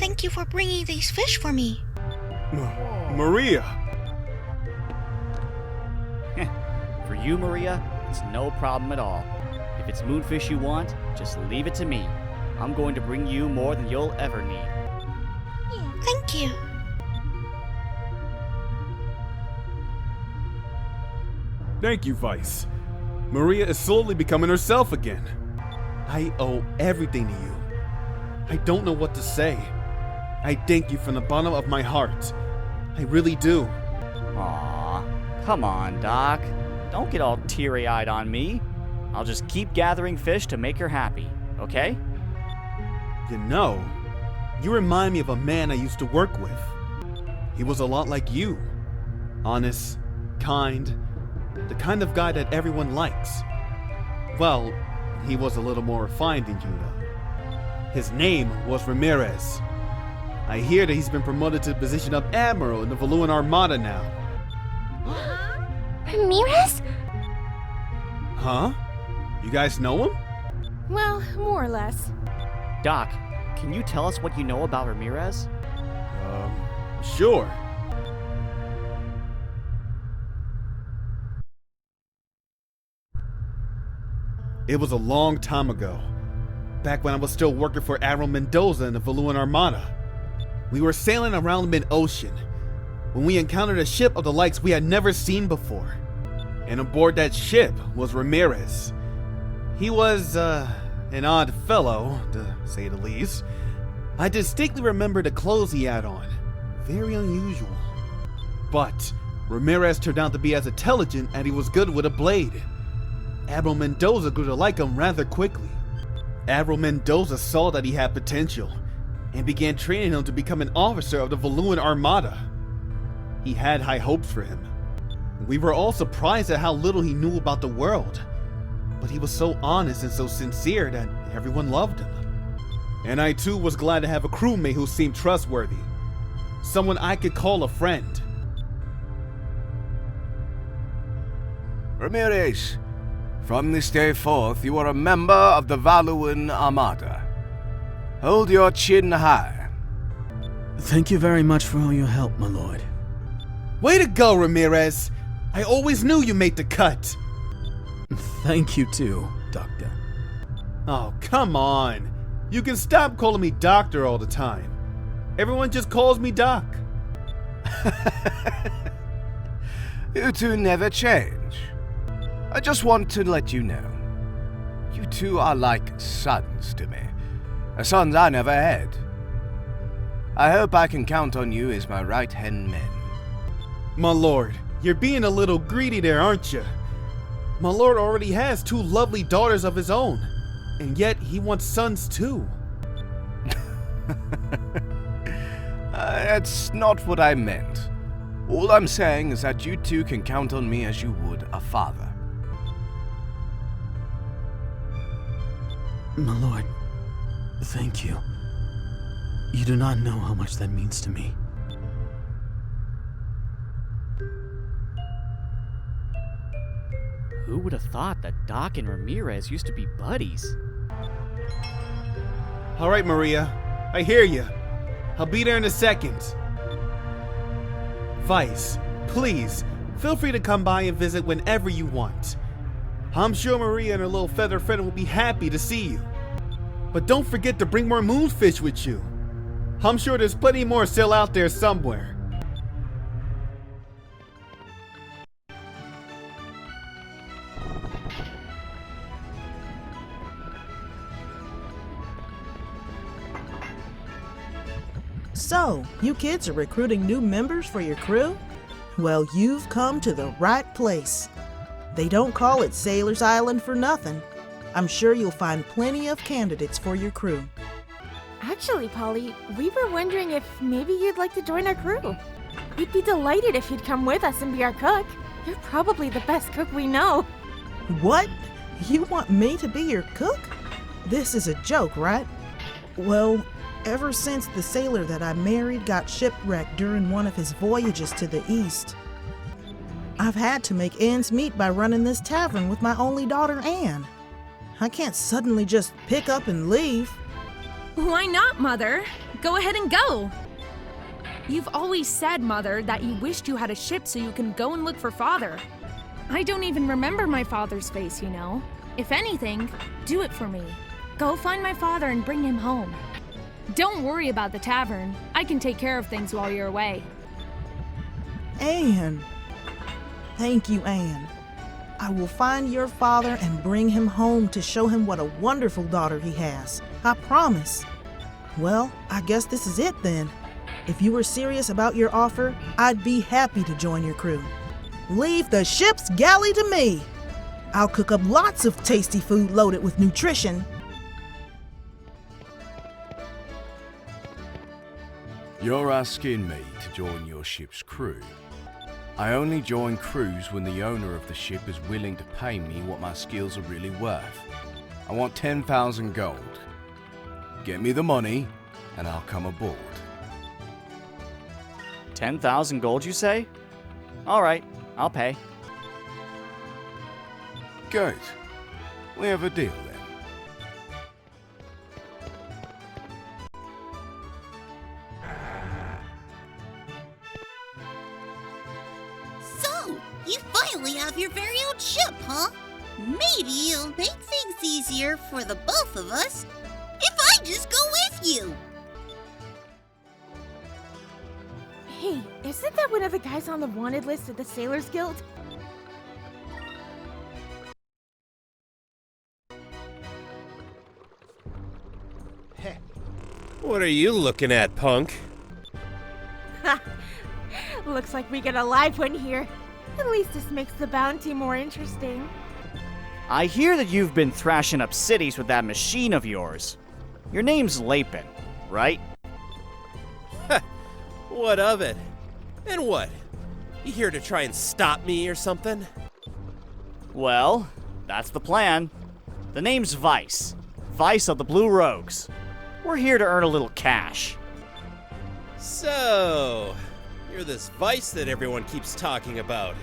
Thank you for bringing these fish for me. Maria! For you, Maria, it's no problem at all. If it's moonfish you want, just leave it to me. I'm going to bring you more than you'll ever need. Thank you. Thank you, Vyce. Maria is slowly becoming herself again. I owe everything to you. I don't know what to say. I thank you from the bottom of my heart. I really do. Aw, come on, Doc. Don't get all teary-eyed on me. I'll just keep gathering fish to make her happy, okay? You know, you remind me of a man I used to work with. He was a lot like you. Honest, kind, the kind of guy that everyone likes. Well, he was a little more refined than you, though. His name was Ramirez. I hear that he's been promoted to the position of Admiral in the Valuan Armada now. Ramirez? Huh? You guys know him? Well, more or less. Doc, can you tell us what you know about Ramirez? Sure. It was a long time ago, back when I was still working for Admiral Mendosa in the Valuan Armada. We were sailing around the mid-ocean when we encountered a ship of the likes we had never seen before. And aboard that ship was Ramirez. He was, an odd fellow, to say the least. I distinctly remember the clothes he had on. Very unusual. But Ramirez turned out to be as intelligent and he was good with a blade. Admiral Mendoza grew to like him rather quickly. Admiral Mendoza saw that he had potential and began training him to become an officer of the Valuan Armada. He had high hopes for him. We were all surprised at how little he knew about the world, but he was so honest and so sincere that everyone loved him. And I too was glad to have a crewmate who seemed trustworthy, someone I could call a friend. Ramirez, from this day forth you are a member of the Valuan Armada. Hold your chin high. Thank you very much for all your help, my lord. Way to go, Ramirez! I always knew you made the cut! Thank you too, Doctor. Oh, come on. You can stop calling me Doctor all the time. Everyone just calls me Doc. You two never change. I just want to let you know. You two are like sons to me. Sons I never had. I hope I can count on you as my right-hand man. My lord, you're being a little greedy there, aren't you? My lord already has 2 lovely daughters of his own, and yet he wants sons too. That's not what I meant. All I'm saying is that you two can count on me as you would a father. My lord, thank you. You do not know how much that means to me. Who would have thought that Doc and Ramirez used to be buddies? All right, Maria, I hear you. I'll be there in a second. Vyce, please, feel free to come by and visit whenever you want. I'm sure Maria and her little feather friend will be happy to see you. But don't forget to bring more moonfish with you. I'm sure there's plenty more still out there somewhere. So, you kids are recruiting new members for your crew? Well, you've come to the right place. They don't call it Sailor's Island for nothing. I'm sure you'll find plenty of candidates for your crew. Actually, Polly, we were wondering if maybe you'd like to join our crew. We'd be delighted if you'd come with us and be our cook. You're probably the best cook we know. What? You want me to be your cook? This is a joke, right? Well, ever since the sailor that I married got shipwrecked during one of his voyages to the east, I've had to make ends meet by running this tavern with my only daughter, Anne. I can't suddenly just pick up and leave. Why not, Mother? Go ahead and go. You've always said, Mother, that you wished you had a ship so you can go and look for Father. I don't even remember my father's face, you know. If anything, do it for me. Go find my father and bring him home. Don't worry about the tavern. I can take care of things while you're away. Anne. Thank you, Anne. I will find your father and bring him home to show him what a wonderful daughter he has. I promise. Well, I guess this is it then. If you were serious about your offer, I'd be happy to join your crew. Leave the ship's galley to me. I'll cook up lots of tasty food loaded with nutrition. You're asking me to join your ship's crew. I only join crews when the owner of the ship is willing to pay me what my skills are really worth. I want 10,000 gold. Get me the money, and I'll come aboard. 10,000 gold, you say? All right, I'll pay. Good. We have a deal then. So, you finally have your very own ship, huh? Maybe it'll make things easier for the both of us if I just go with you. Hey, isn't that one of the guys on the wanted list at the Sailors Guild? What are you looking at, punk? Looks like we get a live one here. At least this makes the bounty more interesting. I hear that you've been thrashing up cities with that machine of yours. Your name's Lapin, right? What of it? And what? You here to try and stop me or something? Well, that's the plan. The name's Vyce. Vyce of the Blue Rogues. We're here to earn a little cash. So, you're this Vyce that everyone keeps talking about.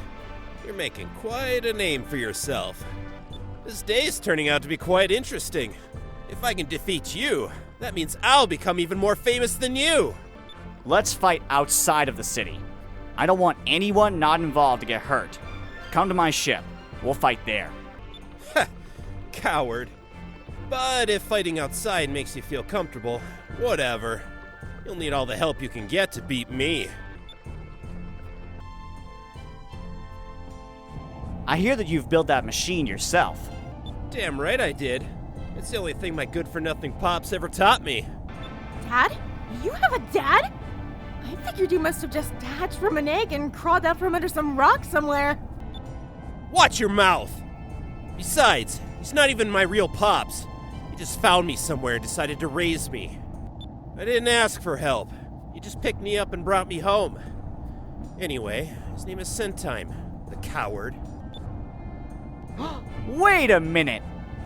You're making quite a name for yourself. This day's turning out to be quite interesting. If I can defeat you, that means I'll become even more famous than you. Let's fight outside of the city. I don't want anyone not involved to get hurt. Come to my ship. We'll fight there. Coward. But if fighting outside makes you feel comfortable, whatever. You'll need all the help you can get to beat me. I hear that you've built that machine yourself. Damn right I did. It's the only thing my good-for-nothing pops ever taught me. Dad? You have a dad? I figured you must have just hatched from an egg and crawled out from under some rock somewhere. Watch your mouth! Besides, he's not even my real pops. He just found me somewhere and decided to raise me. I didn't ask for help. He just picked me up and brought me home. Anyway, his name is Sentime, the coward. Wait a minute!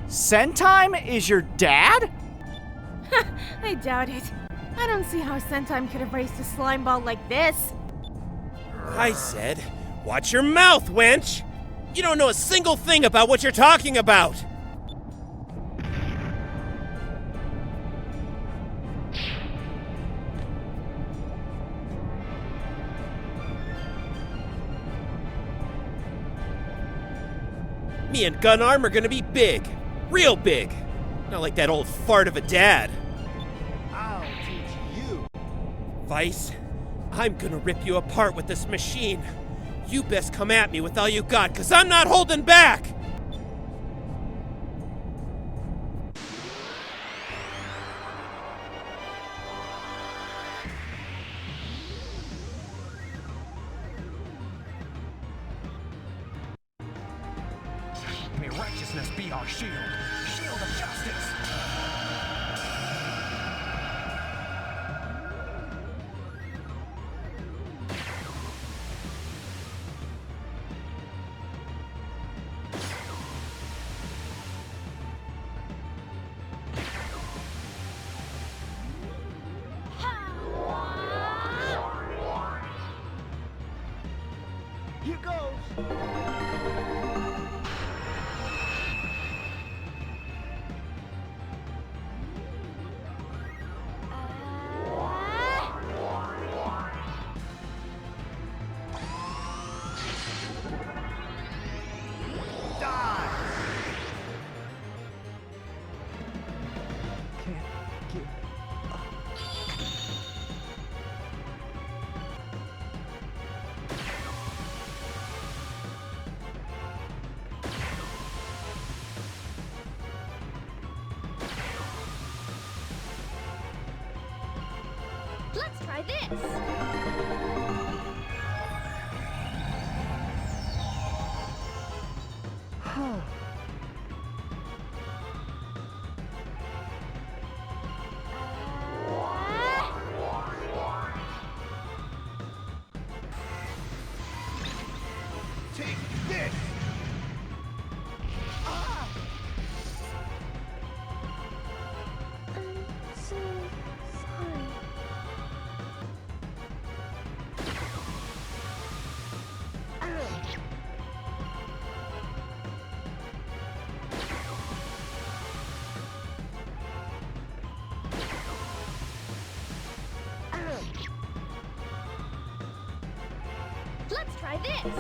Sentime is your dad? I doubt it. I don't see how Sentime could have raised a slime ball like this. I said, watch your mouth, wench! You don't know a single thing about what you're talking about! Me and Gun Arm are gonna be big. Real big. Not like that old fart of a dad. I'll teach you. Vyce, I'm gonna rip you apart with this machine. You best come at me with all you got, 'cause I'm not holding back! May righteousness be our shield. Shield of justice. Here goes. try this. Take this! I'm so sorry. Let's try this.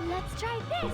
Let's try this.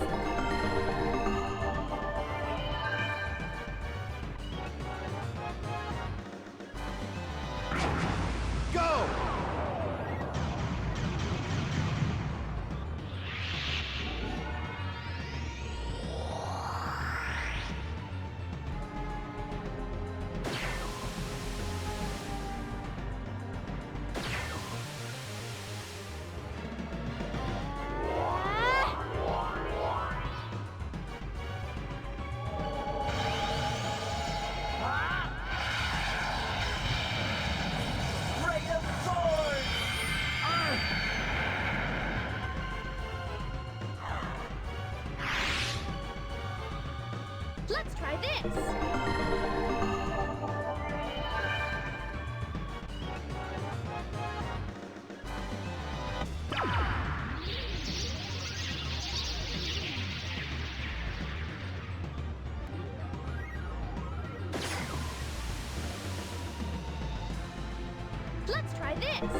Let's try this. Let's try this. Let's try this.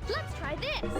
Let's try this.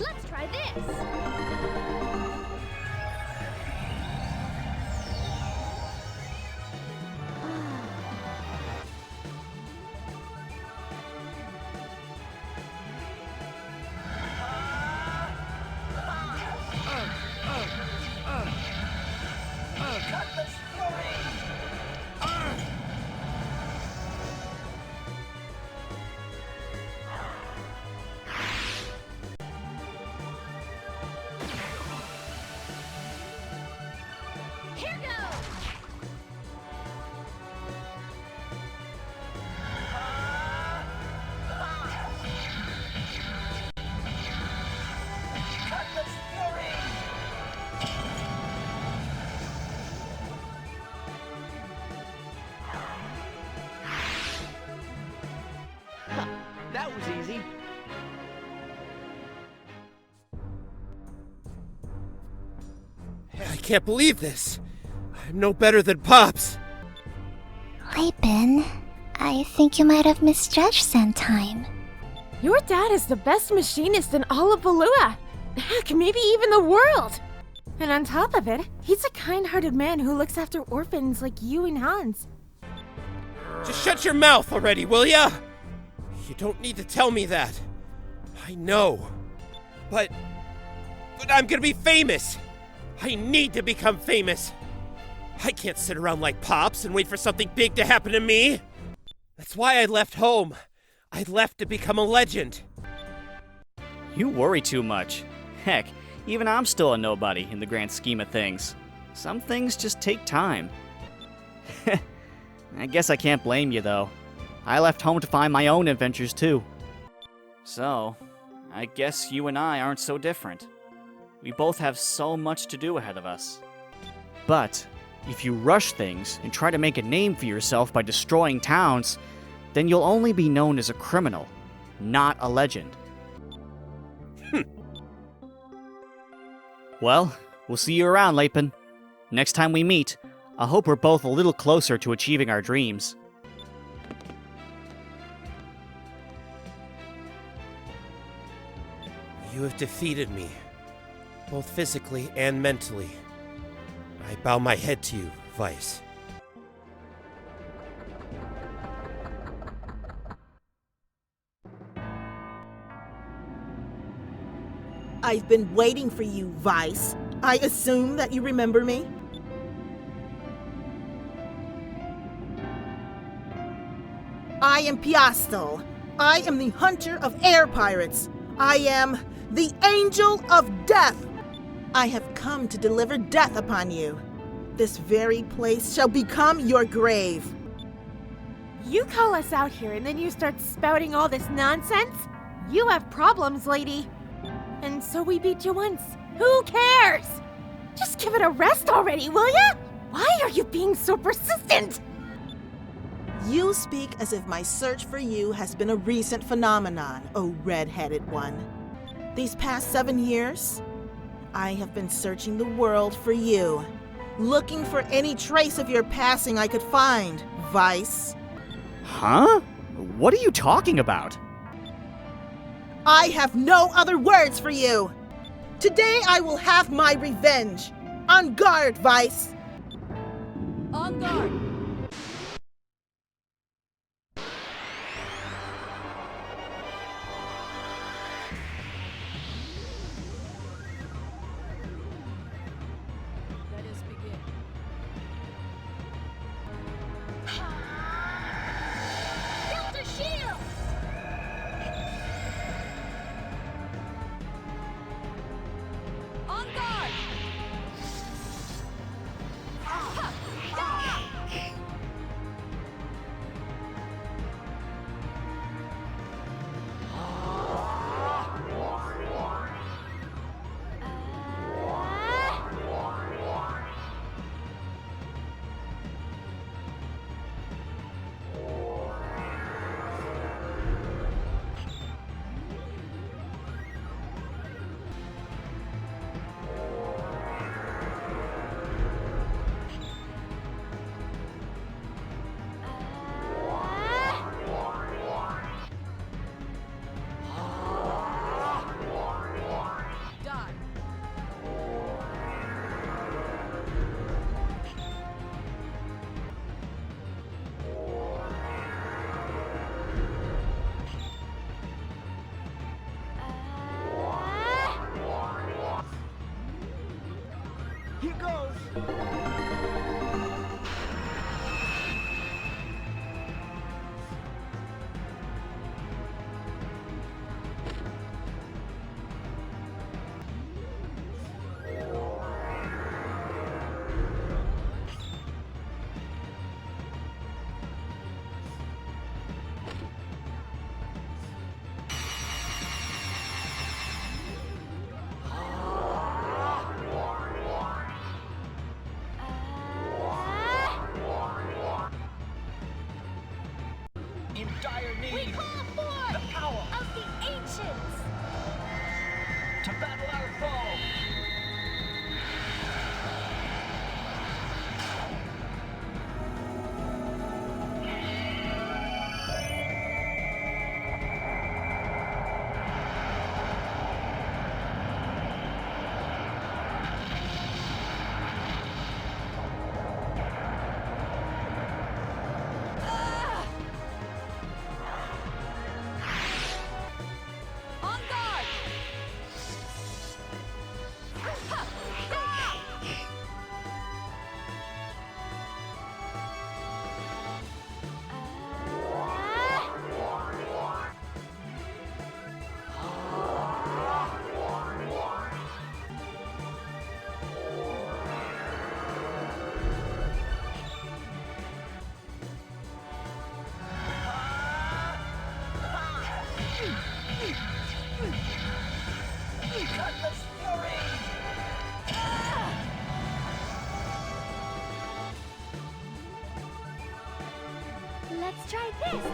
Let's try this! That was easy. I can't believe this. I'm no better than Pops. Lipin, I think you might have misjudged sometime. Your dad is the best machinist in all of Valua. Heck, maybe even the world. And on top of it, he's a kind-hearted man who looks after orphans like you and Hans. Just shut your mouth already, will ya? You don't need to tell me that. I know. But I'm gonna be famous. I need to become famous. I can't sit around like Pops and wait for something big to happen to me. That's why I left home. I left to become a legend. You worry too much. Heck, even I'm still a nobody in the grand scheme of things. Some things just take time. I guess I can't blame you, though. I left home to find my own adventures, too. So, I guess you and I aren't so different. We both have so much to do ahead of us. But, if you rush things and try to make a name for yourself by destroying towns, then you'll only be known as a criminal, not a legend. Well, we'll see you around, Lipin. Next time we meet, I hope we're both a little closer to achieving our dreams. You have defeated me, both physically and mentally. I bow my head to you, Vyce. I've been waiting for you, Vyce. I assume that you remember me? I am Piastol. I am the hunter of air pirates. I am the angel of death. I have come to deliver death upon you. This very place shall become your grave. You call us out here and then you start spouting all this nonsense? You have problems, lady. And so we beat you once. Who cares? Just give it a rest already, will ya? Why are you being so persistent? You speak as if my search for you has been a recent phenomenon, O red-headed one. These past 7 years, I have been searching the world for you, looking for any trace of your passing I could find, Vyce. Huh? What are you talking about? I have no other words for you! Today I will have my revenge. On guard, Vyse. On guard! Let us begin. Build a shield! On guard! Here goes. In dire need. We call forth The power of the ancients! to battle our foe. On guard! Cutlass fury. Let's try this!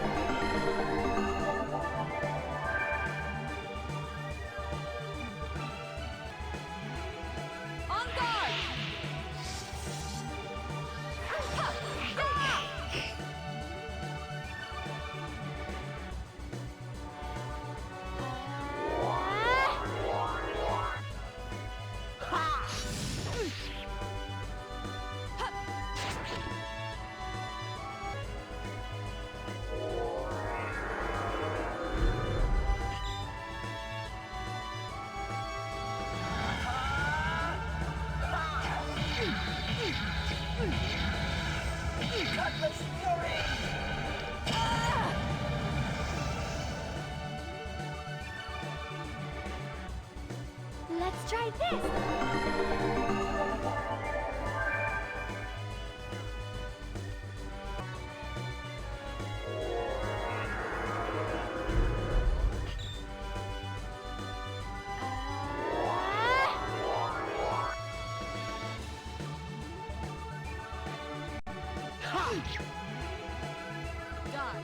On guard! Cutlass fury. Let's try this! Die.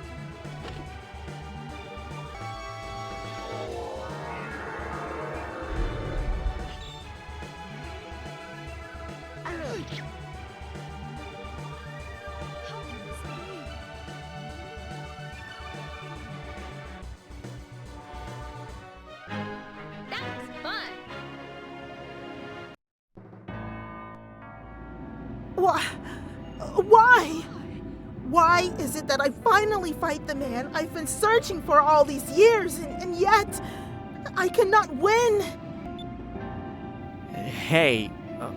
That was fun! Why? Why is it that I finally fight the man I've been searching for all these years, and yet I cannot win? Hey,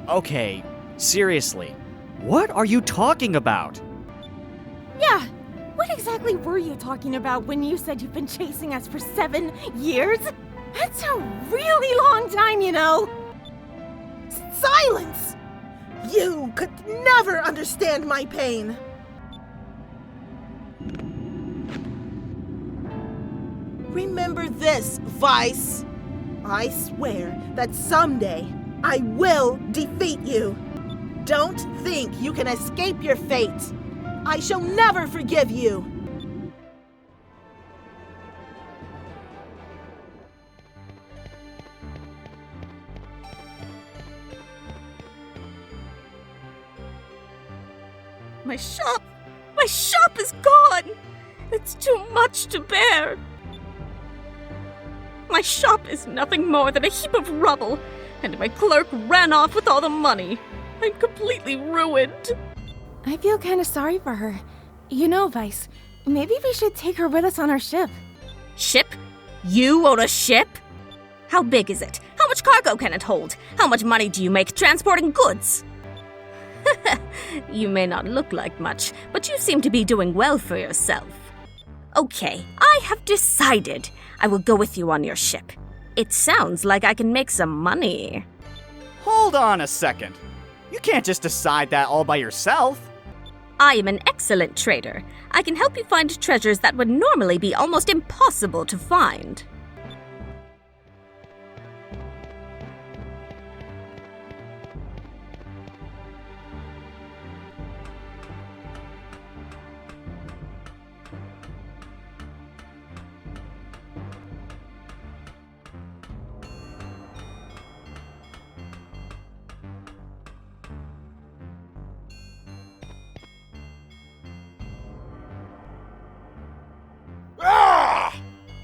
okay, seriously, what are you talking about? Yeah, what exactly were you talking about when you said you've been chasing us for 7 years? That's a really long time, you know. Silence! You could never understand my pain. Remember this, Vyse. I swear that someday I will defeat you. Don't think you can escape your fate. I shall never forgive you. My shop is gone! It's too much to bear! My shop is nothing more than a heap of rubble, and my clerk ran off with all the money. I'm completely ruined. I feel kind of sorry for her. You know, Vyse, maybe we should take her with us on our ship. Ship? You own a ship? How big is it? How much cargo can it hold? How much money do you make transporting goods? You may not look like much, but you seem to be doing well for yourself. Okay, I have decided. I will go with you on your ship. It sounds like I can make some money. Hold on a second. You can't just decide that all by yourself. I am an excellent trader. I can help you find treasures that would normally be almost impossible to find.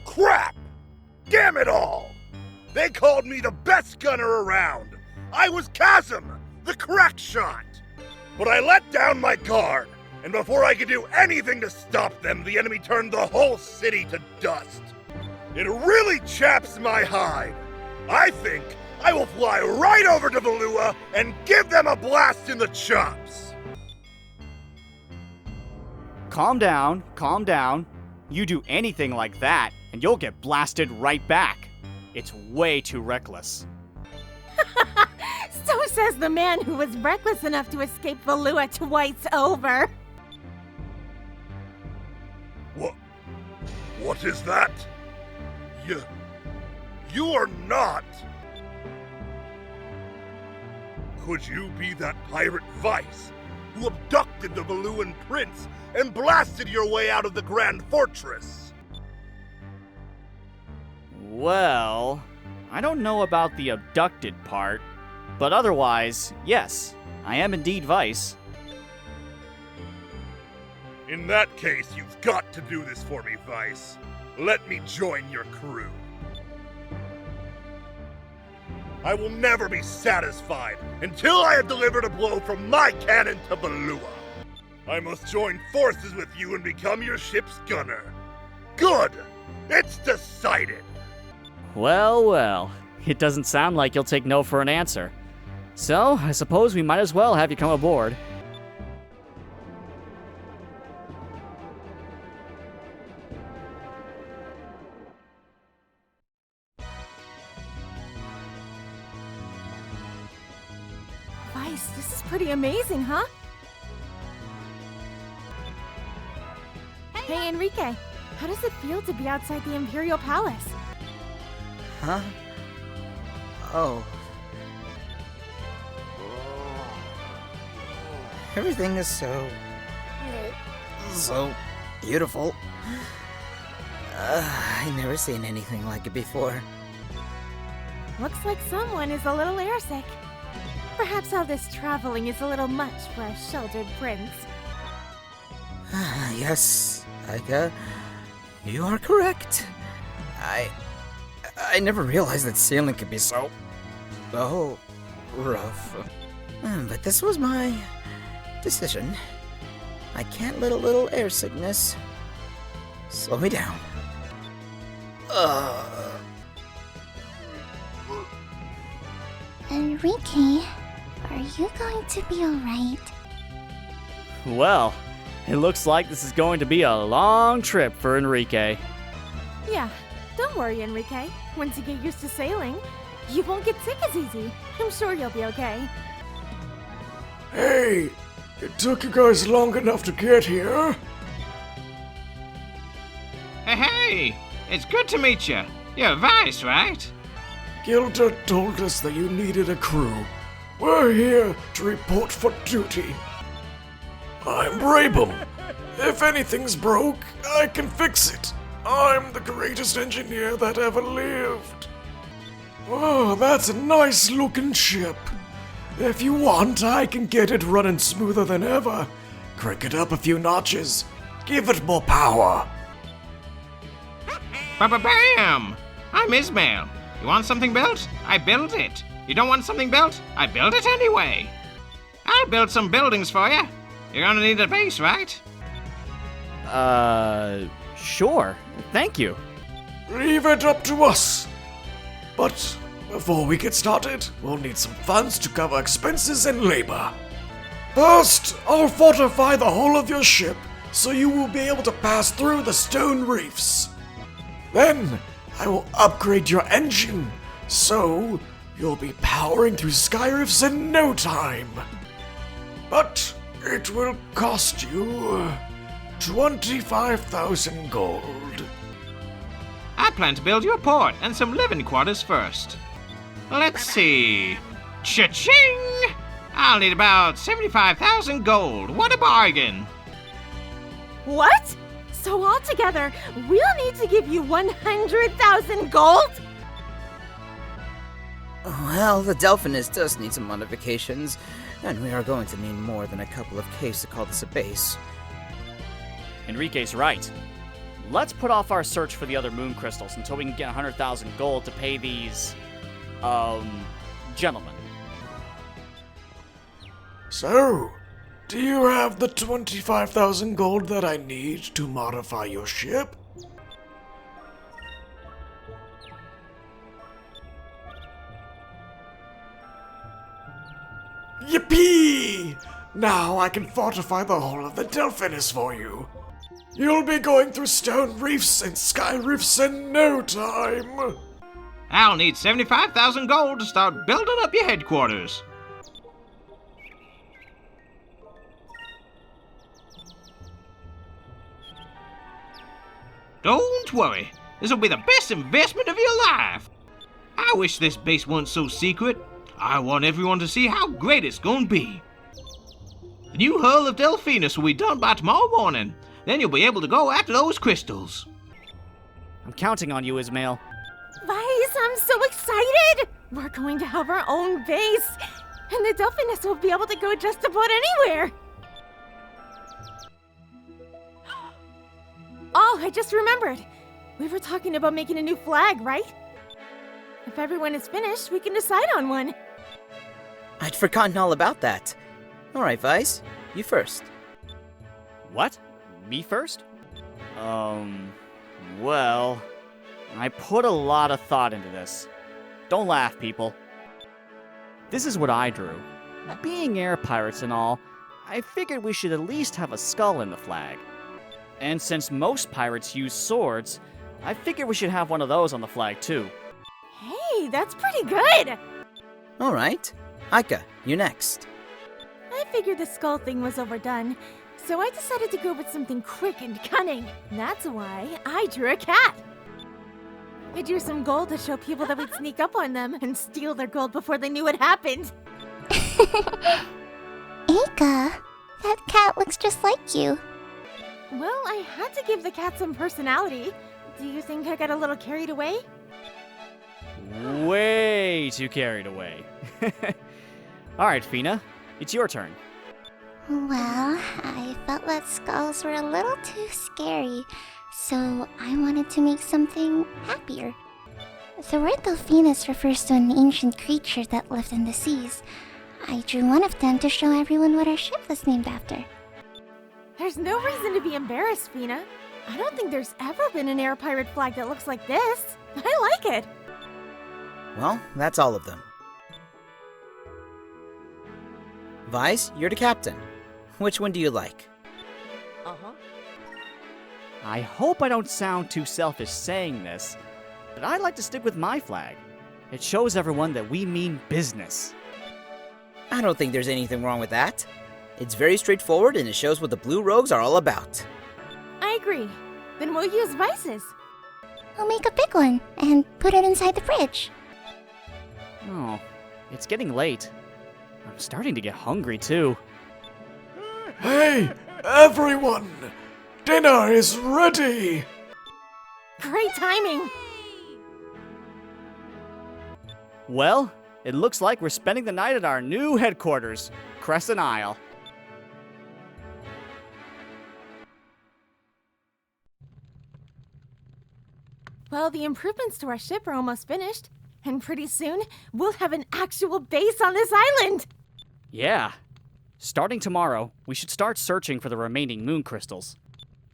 Crap! Damn it all! They called me the best gunner around. I was Khazim, the crack shot. But I let down my guard, and before I could do anything to stop them, the enemy turned the whole city to dust. It really chaps my hide. I think I will fly right over to Valuan and give them a blast in the chops. Calm down, calm down. You do anything like that, and you'll get blasted right back. It's way too reckless. So says the man who was reckless enough to escape Valuan twice over. What is that? You are not. Could you be that pirate Vyse, who abducted the Valuan prince and blasted your way out of the Grand Fortress? Well, I don't know about the abducted part, but otherwise, yes, I am indeed Vyse. In that case, you've got to do this for me, Vyse. Let me join your crew. I will never be satisfied until I have delivered a blow from my cannon to Valuan. I must join forces with you and become your ship's gunner. Good! It's decided! Well, well, it doesn't sound like you'll take no for an answer. So, I suppose we might as well have you come aboard. Vyse, this is pretty amazing, huh? Hey, Enrique, how does it feel to be outside the Imperial Palace? Huh? Oh. Everything is so beautiful. I've never seen anything like it before. Looks like someone is a little airsick. Perhaps all this traveling is a little much for a sheltered prince. Yes, Aika, you are correct. I never realized that sailing could be so rough. But this was my decision. I can't let a little air sickness slow me down. Enrique, are you going to be alright? Well, it looks like this is going to be a long trip for Enrique. Yeah, don't worry, Enrique. Once you get used to sailing, you won't get sick as easy. I'm sure you'll be okay. Hey, it took you guys long enough to get here. Hey, it's good to meet you. You're Vyse, right? Gilda told us that you needed a crew. We're here to report for duty. I'm Brabham. If anything's broke, I can fix it. I'm the greatest engineer that ever lived. Oh, that's a nice looking ship. If you want, I can get it running smoother than ever. Crank it up a few notches. Give it more power. Ba-ba-bam! I'm Ismail. You want something built? I build it. You don't want something built? I build it anyway. I'll build some buildings for you. You're gonna need a base, right? Sure. Thank you. Leave it up to us. But before we get started, we'll need some funds to cover expenses and labor. First, I'll fortify the hull of your ship so you will be able to pass through the stone reefs. Then, I will upgrade your engine so you'll be powering through sky reefs in no time. But it will cost you 25,000 gold. I plan to build you a port and some living quarters first. Let's see. Cha-ching! I'll need about 75,000 gold. What a bargain! What? So altogether, we'll need to give you 100,000 gold? Well, the Delphinus does need some modifications, and we are going to need more than a couple of Ks to call this a base. Enrique's right. Let's put off our search for the other moon crystals until we can get 100,000 gold to pay these, gentlemen. So, do you have the 25,000 gold that I need to modify your ship? Yippee! Now I can fortify the whole of the Delphinus for you. You'll be going through stone reefs and sky reefs in no time. I'll need 75,000 gold to start building up your headquarters. Don't worry, this will be the best investment of your life. I wish this base wasn't so secret. I want everyone to see how great it's gonna be. The new hull of Delphinus will be done by tomorrow morning. Then you'll be able to go after those crystals. I'm counting on you, Ismail. Vyse, I'm so excited! We're going to have our own base, and the Delphinus will be able to go just about anywhere. Oh, I just remembered. We were talking about making a new flag, right? If everyone is finished, we can decide on one. I'd forgotten all about that. Alright, Vyse, you first. What? Me first? Well, I put a lot of thought into this. Don't laugh, people. This is what I drew. Being air pirates and all, I figured we should at least have a skull in the flag. And since most pirates use swords, I figured we should have one of those on the flag too. Hey, that's pretty good! Alright. Aika, you next. I figured the skull thing was overdone, so I decided to go with something quick and cunning. That's why I drew a cat. I drew some gold to show people that we'd sneak up on them and steal their gold before they knew it happened. Aika, that cat looks just like you. Well, I had to give the cat some personality. Do you think I got a little carried away? Way too carried away. Alright, Fina, it's your turn. Well, I felt that skulls were a little too scary, so I wanted to make something happier. The word Delphinus refers to an ancient creature that lived in the seas. I drew one of them to show everyone what our ship was named after. There's no reason to be embarrassed, Fina. I don't think there's ever been an air pirate flag that looks like this. I like it. Well, that's all of them. Vyse, you're the captain. Which one do you like? Uh-huh. I hope I don't sound too selfish saying this, but I'd like to stick with my flag. It shows everyone that we mean business. I don't think there's anything wrong with that. It's very straightforward and it shows what the Blue Rogues are all about. I agree. Then we'll use Vyce's. I'll make a big one and put it inside the fridge. Oh, it's getting late. I'm starting to get hungry too. Hey, everyone! Dinner is ready! Great timing! Well, it looks like we're spending the night at our new headquarters, Crescent Isle. Well, the improvements to our ship are almost finished, and pretty soon we'll have an actual base on this island! Yeah. Starting tomorrow, we should start searching for the remaining moon crystals.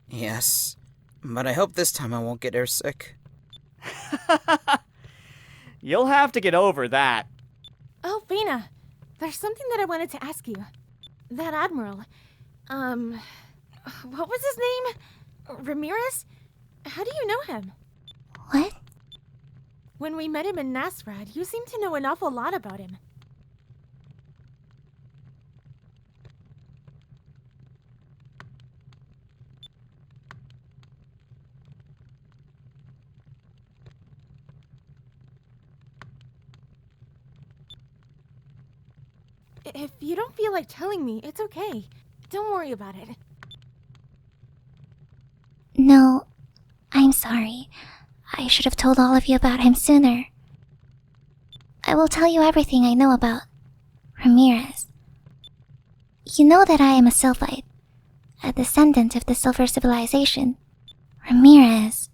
Yes, but I hope this time I won't get airsick. You'll have to get over that. Oh, Fina, there's something that I wanted to ask you. That Admiral, what was his name? Ramirez? How do you know him? What? When we met him in Nasrad, you seemed to know an awful lot about him. If you don't feel like telling me, it's okay. Don't worry about it. No, I'm sorry. I should have told all of you about him sooner. I will tell you everything I know about Ramirez. You know that I am a Sylphite, a descendant of the Silver Civilization. Ramirez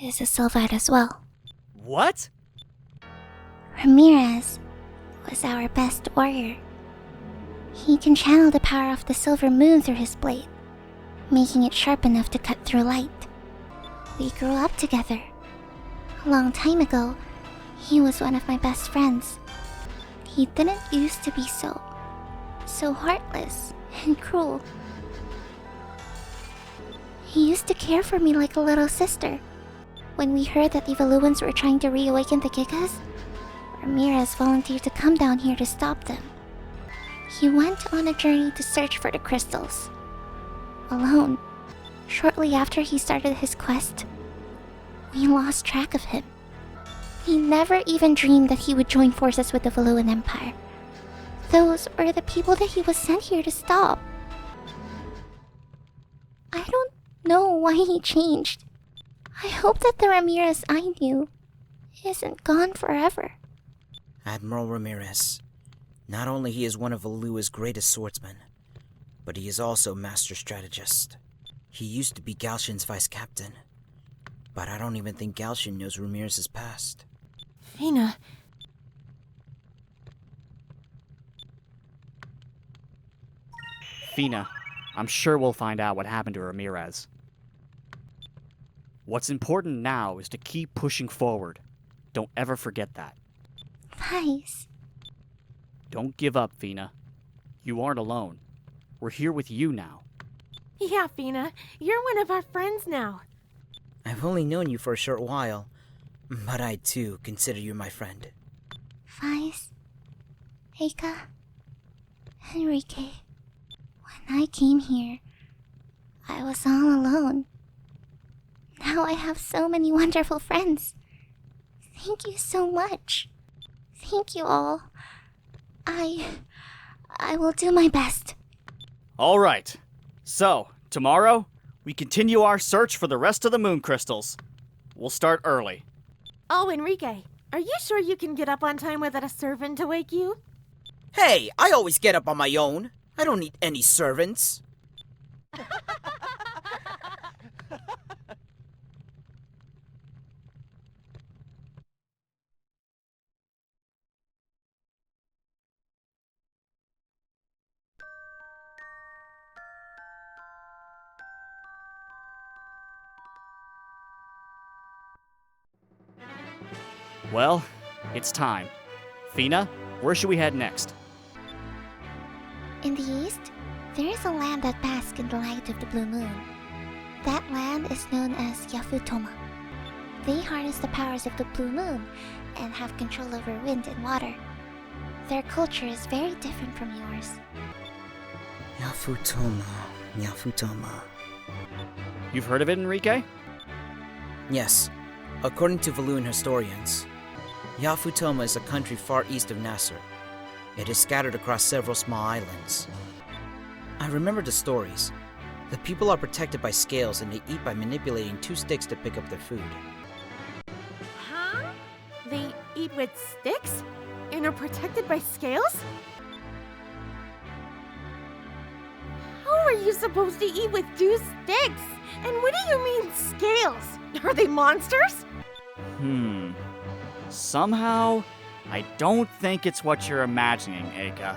is a Sylphite as well. What? Ramirez was our best warrior. He can channel the power of the silver moon through his blade, making it sharp enough to cut through light. We grew up together. A long time ago, he was one of my best friends. He didn't used to be so heartless and cruel. He used to care for me like a little sister. When we heard that the Valuans were trying to reawaken the Gigas, Ramirez volunteered to come down here to stop them. He went on a journey to search for the crystals. Alone. Shortly after he started his quest, we lost track of him. He never even dreamed that he would join forces with the Valuan Empire. Those were the people that he was sent here to stop. I don't know why he changed. I hope that the Ramirez I knew isn't gone forever. Admiral Ramirez. Not only he is one of Valua's greatest swordsmen, but he is also master strategist. He used to be Galshin's vice captain, but I don't even think Galshin knows Ramirez's past. Fina. Fina, I'm sure we'll find out what happened to Ramirez. What's important now is to keep pushing forward. Don't ever forget that. Vyse. Don't give up, Fina. You aren't alone. We're here with you now. Yeah, Fina. You're one of our friends now. I've only known you for a short while, but I too consider you my friend. Vyse. Aika. Enrique. When I came here, I was all alone. Now I have so many wonderful friends. Thank you so much. Thank you all. I will do my best. All right. So, tomorrow, we continue our search for the rest of the moon crystals. We'll start early. Oh, Enrique, are you sure you can get up on time without a servant to wake you? Hey, I always get up on my own. I don't need any servants. Well, it's time. Fina, where should we head next? In the east, there is a land that basks in the light of the blue moon. That land is known as ᗰᗩڌેᒪY. They harness the powers of the blue moon and have control over wind and water. Their culture is very different from yours. ᗰᗩڌેᒪY. You've heard of it, Enrique? Yes. According to Valuan historians, ᗰᗩڌેᒪY is a country far east of Nasser. It is scattered across several small islands. I remember the stories. The people are protected by scales and they eat by manipulating 2 sticks to pick up their food. Huh? They eat with sticks? And are protected by scales? How are you supposed to eat with 2 sticks? And what do you mean, scales? Are they monsters? Somehow, I don't think it's what you're imagining, Aika.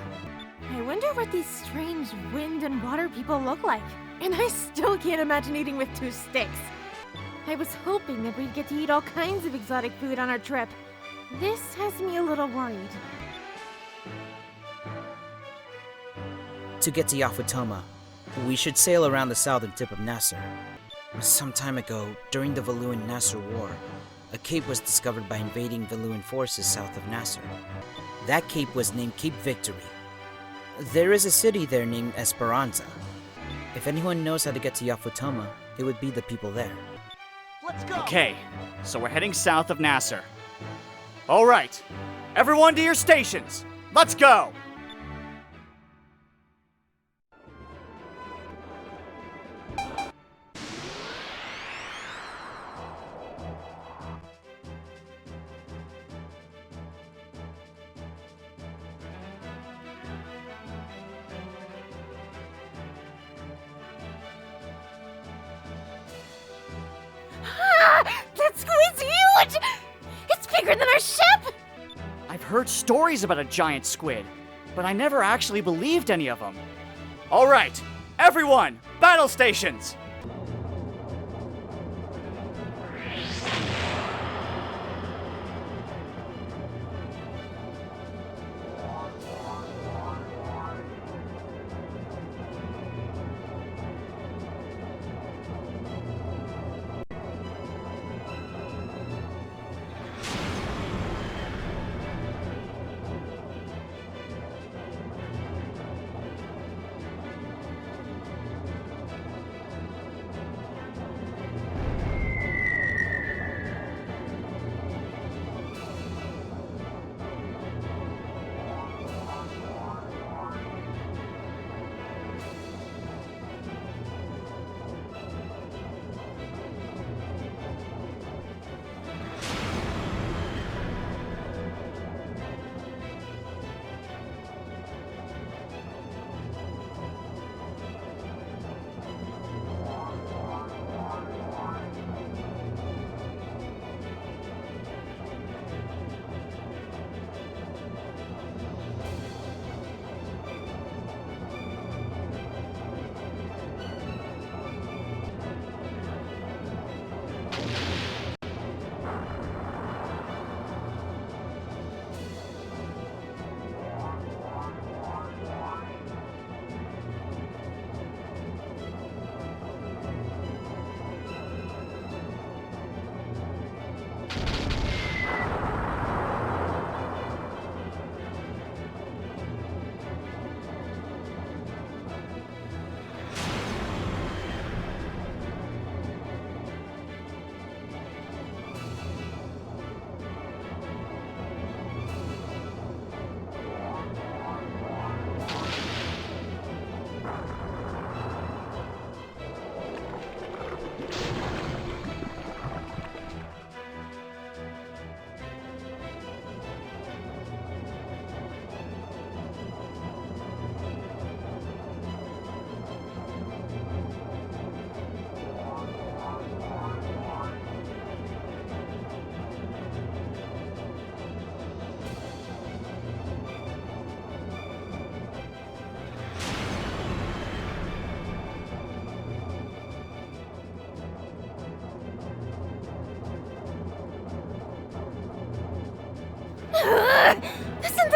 I wonder what these strange wind and water people look like. And I still can't imagine eating with 2 sticks. I was hoping that we'd get to eat all kinds of exotic food on our trip. This has me a little worried. To get to ᗰᗩڌેᒪY, we should sail around the southern tip of Nasser. Some time ago, during the Valuan-Nasser War, a cape was discovered by invading Valuan forces south of Nasser. That cape was named Cape Victory. There is a city there named Esperanza. If anyone knows how to get to ᗰᗩڌેᒪY, it would be the people there. Let's go! Okay, so we're heading south of Nasser. All right, everyone to your stations. Let's go! That squid's huge! It's bigger than our ship! I've heard stories about a giant squid, but I never actually believed any of them. All right, everyone, battle stations!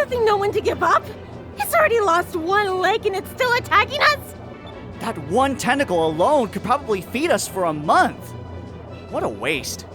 causing no one to give up? It's already lost one leg and it's still attacking us? That one tentacle alone could probably feed us for a month. What a waste.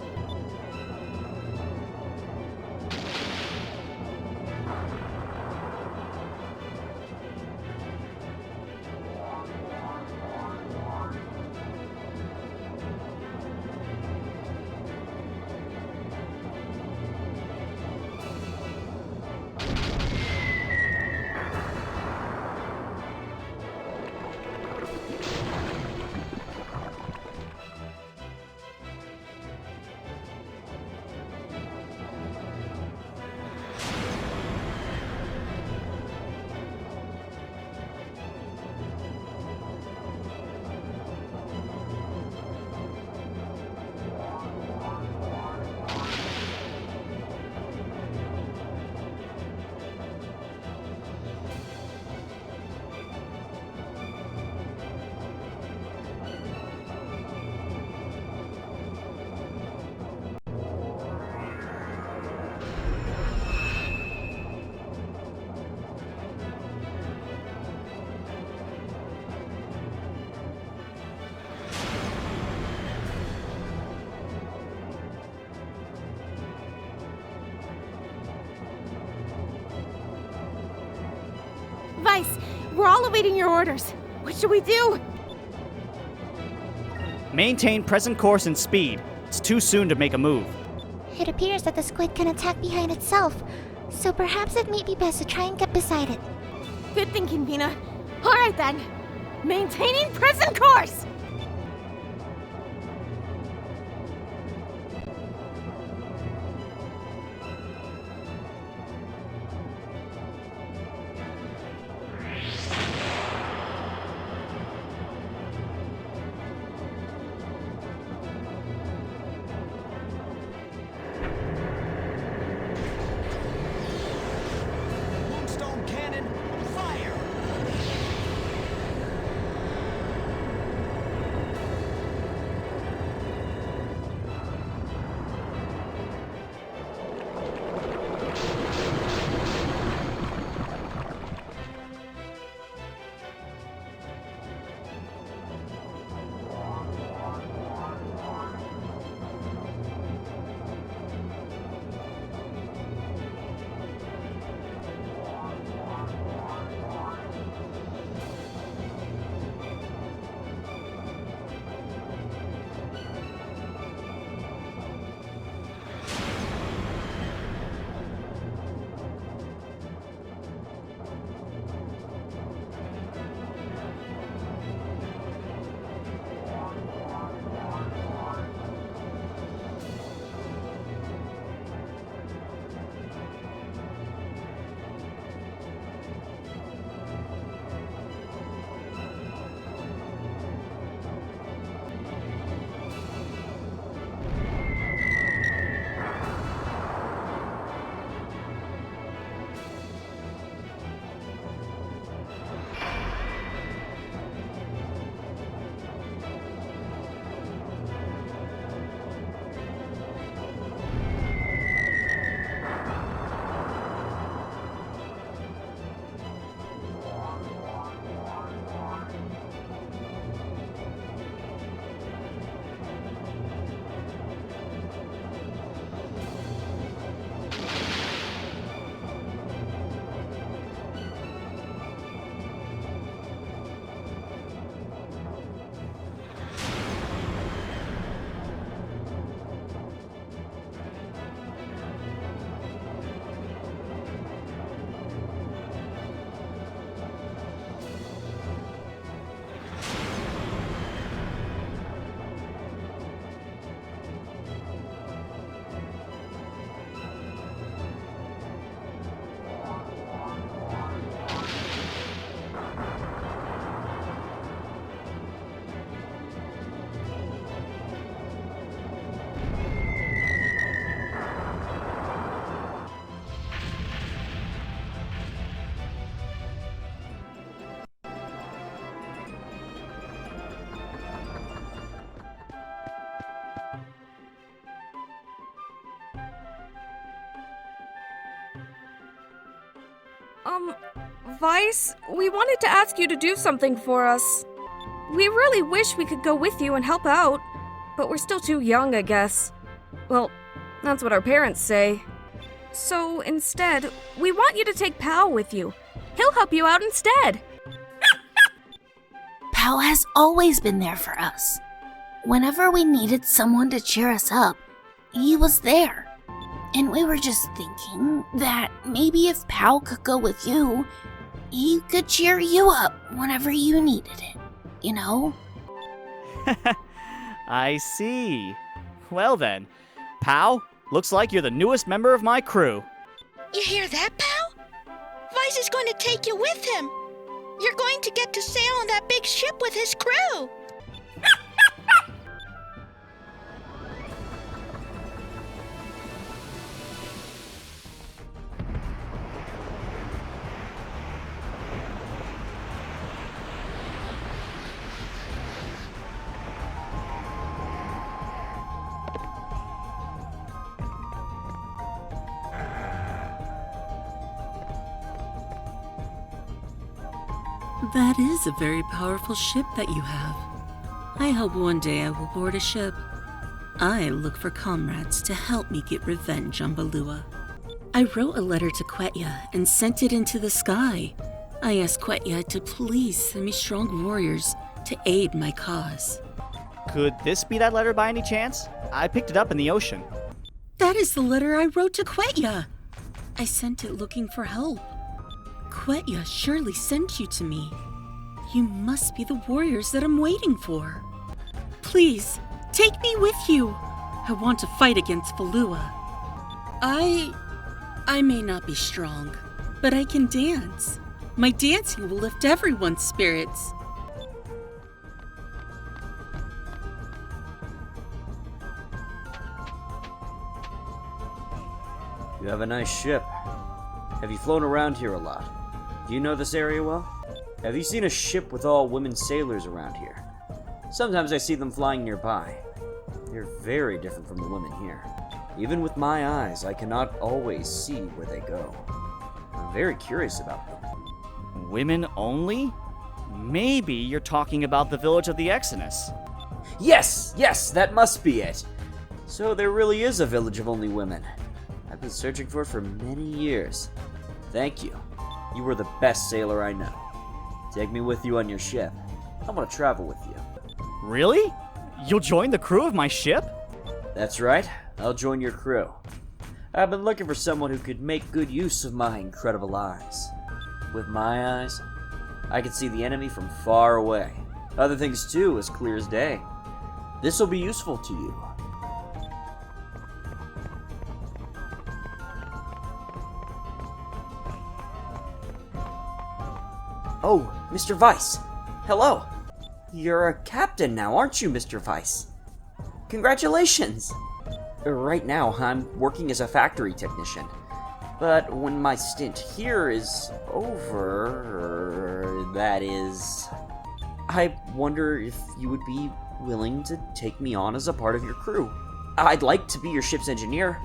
Vyse, we're all awaiting your orders. What should we do? Maintain present course and speed. It's too soon to make a move. It appears that the squid can attack behind itself, so perhaps it may be best to try and get beside it. Good thinking, Fina. Alright then. Maintaining present course! Vyse, we wanted to ask you to do something for us. We really wish we could go with you and help out, but we're still too young, I guess. Well, that's what our parents say. So instead, we want you to take Pao with you. He'll help you out instead. Pao has always been there for us. Whenever we needed someone to cheer us up, he was there. And we were just thinking that maybe if Pao could go with you, he could cheer you up whenever you needed it, you know? I see. Well then, Pao, looks like you're the newest member of my crew. You hear that, Pao? Vyse is going to take you with him. You're going to get to sail on that big ship with his crew. That is a very powerful ship that you have. I hope one day I will board a ship. I look for comrades to help me get revenge on Balua. I wrote a letter to Quetya and sent it into the sky. I asked Quetya to please send me strong warriors to aid my cause. Could this be that letter by any chance? I picked it up in the ocean. That is the letter I wrote to Quetya. I sent it looking for help. Quetya surely sent you to me. You must be the warriors that I'm waiting for. Please, take me with you. I want to fight against Balua. I may not be strong, but I can dance. My dancing will lift everyone's spirits. You have a nice ship. Have you flown around here a lot? Do you know this area well? Have you seen a ship with all women sailors around here? Sometimes I see them flying nearby. They're very different from the women here. Even with my eyes, I cannot always see where they go. I'm very curious about them. Women only? Maybe you're talking about the village of the Exodus. Yes, that must be it. So there really is a village of only women. I've been searching for it for many years. Thank you. You were the best sailor I know. Take me with you on your ship. I want to travel with you. Really? You'll join the crew of my ship? That's right. I'll join your crew. I've been looking for someone who could make good use of my incredible eyes. With my eyes, I can see the enemy from far away. Other things too, as clear as day. This will be useful to you. Oh, Mr. Vyce. Hello. You're a captain now, aren't you, Mr. Vyce? Congratulations. Right now, I'm working as a factory technician. But when my stint here is over, that is... I wonder if you would be willing to take me on as a part of your crew. I'd like to be your ship's engineer.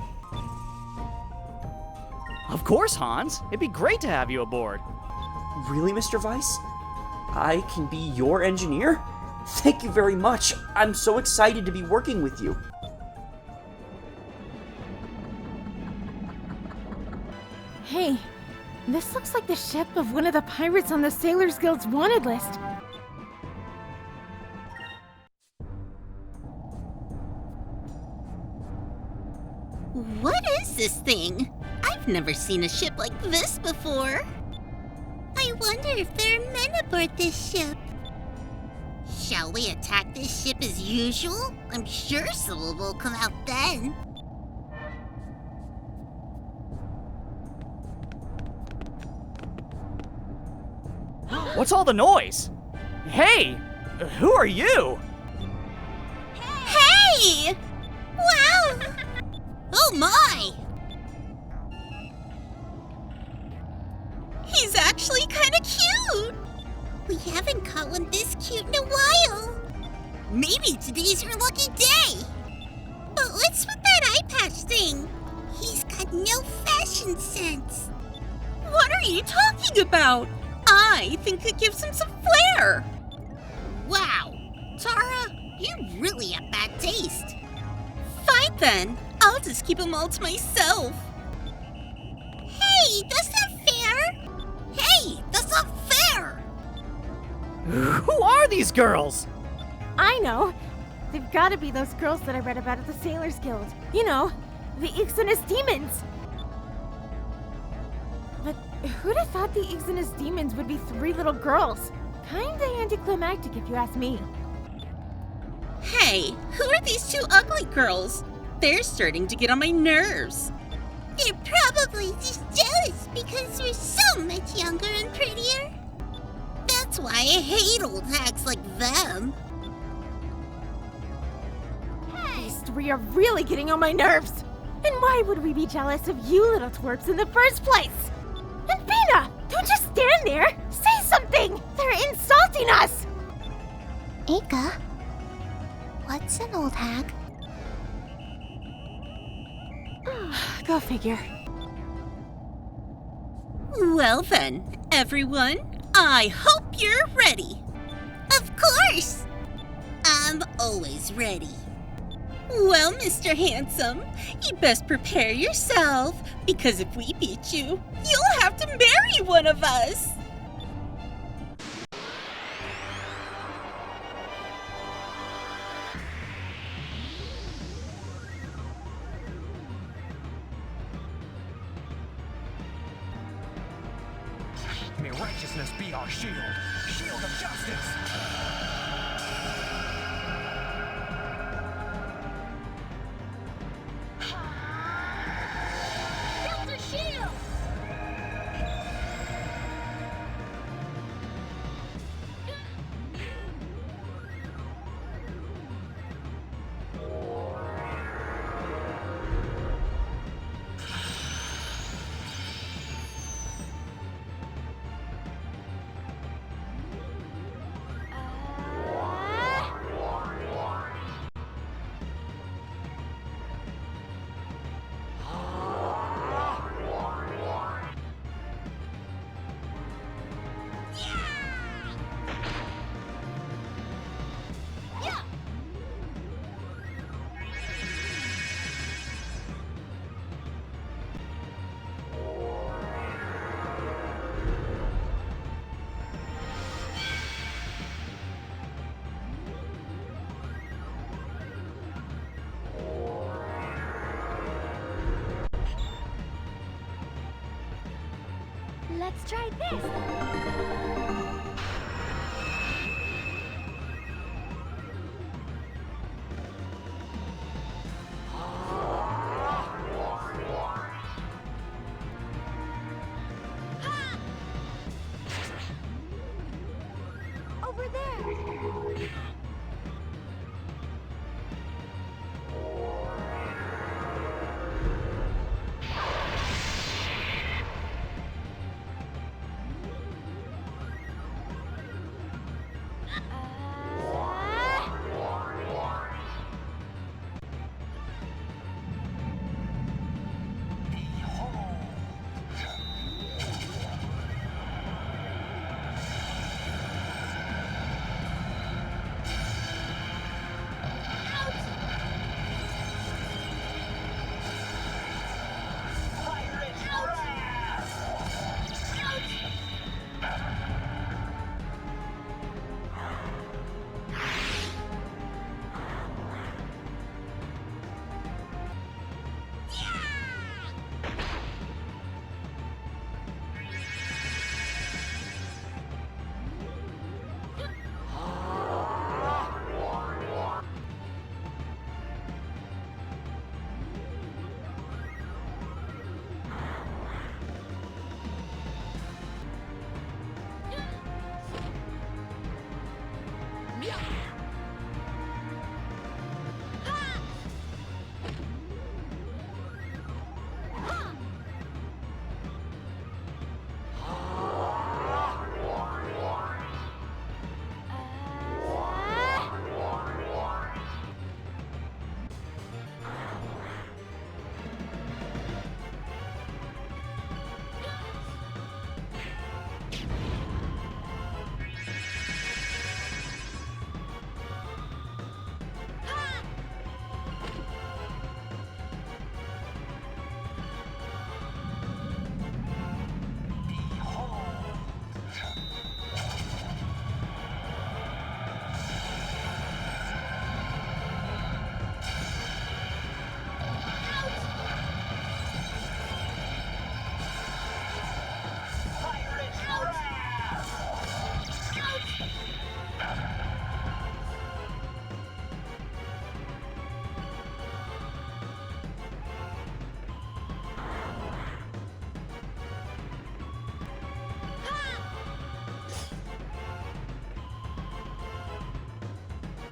Of course, Hans. It'd be great to have you aboard. Really, Mr. Vyce? I can be your engineer? Thank you very much. I'm so excited to be working with you. Hey, this looks like the ship of one of the pirates on the Sailors Guild's wanted list. What is this thing? I've never seen a ship like this before. I wonder if there are men aboard this ship. Shall we attack this ship as usual? I'm sure someone will come out then. What's all the noise? Hey! Who are you? Hey! Wow! Oh my! He's actually kinda cute! We haven't caught one this cute in a while. Maybe today's your lucky day. But what's with that eye patch thing? He's got no fashion sense. Why What are you talking about? I think it gives him some flair. Wow, Tara, you really have bad taste. Fine then. I'll just keep them all to myself. Hey, that's not fair! Hey, that's not fair! Who are these girls? I know. They've got to be those girls that I read about at the Sailors Guild. You know, the Ixonis demons. But who'd have thought the Ixonis demons would be 3 little girls? Kinda anticlimactic if you ask me. Hey, who are these 2 ugly girls? They're starting to get on my nerves. They're probably just jealous because you're so much younger and prettier. That's why I hate old hacks like them. These 3 are really getting on my nerves. And why would we be jealous of you little twerps in the first place? And Fina, don't just stand there. Say something. They're insulting us. Aika, what's an old hag? Go figure. Well then, everyone, I hope you're ready. Of course! I'm always ready. Well, Mr. Handsome, you best prepare yourself, because if we beat you, you'll have to marry one of us. May righteousness be our shield. Shield of justice. Delta shield! Let's try this. Over there!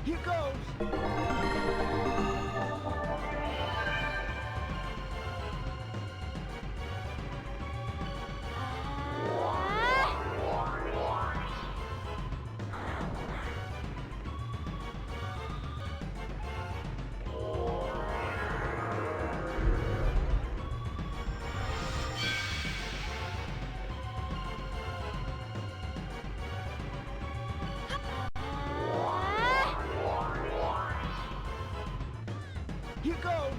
Here goes! Here goes!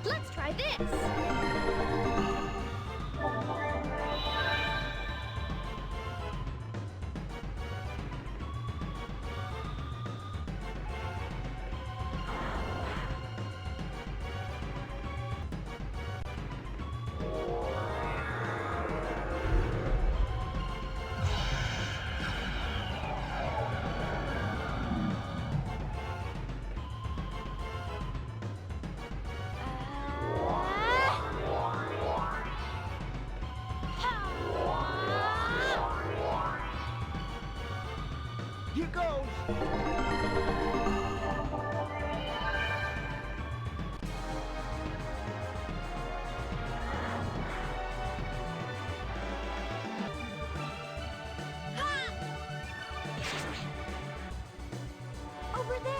Let's try this. Here goes! Over there!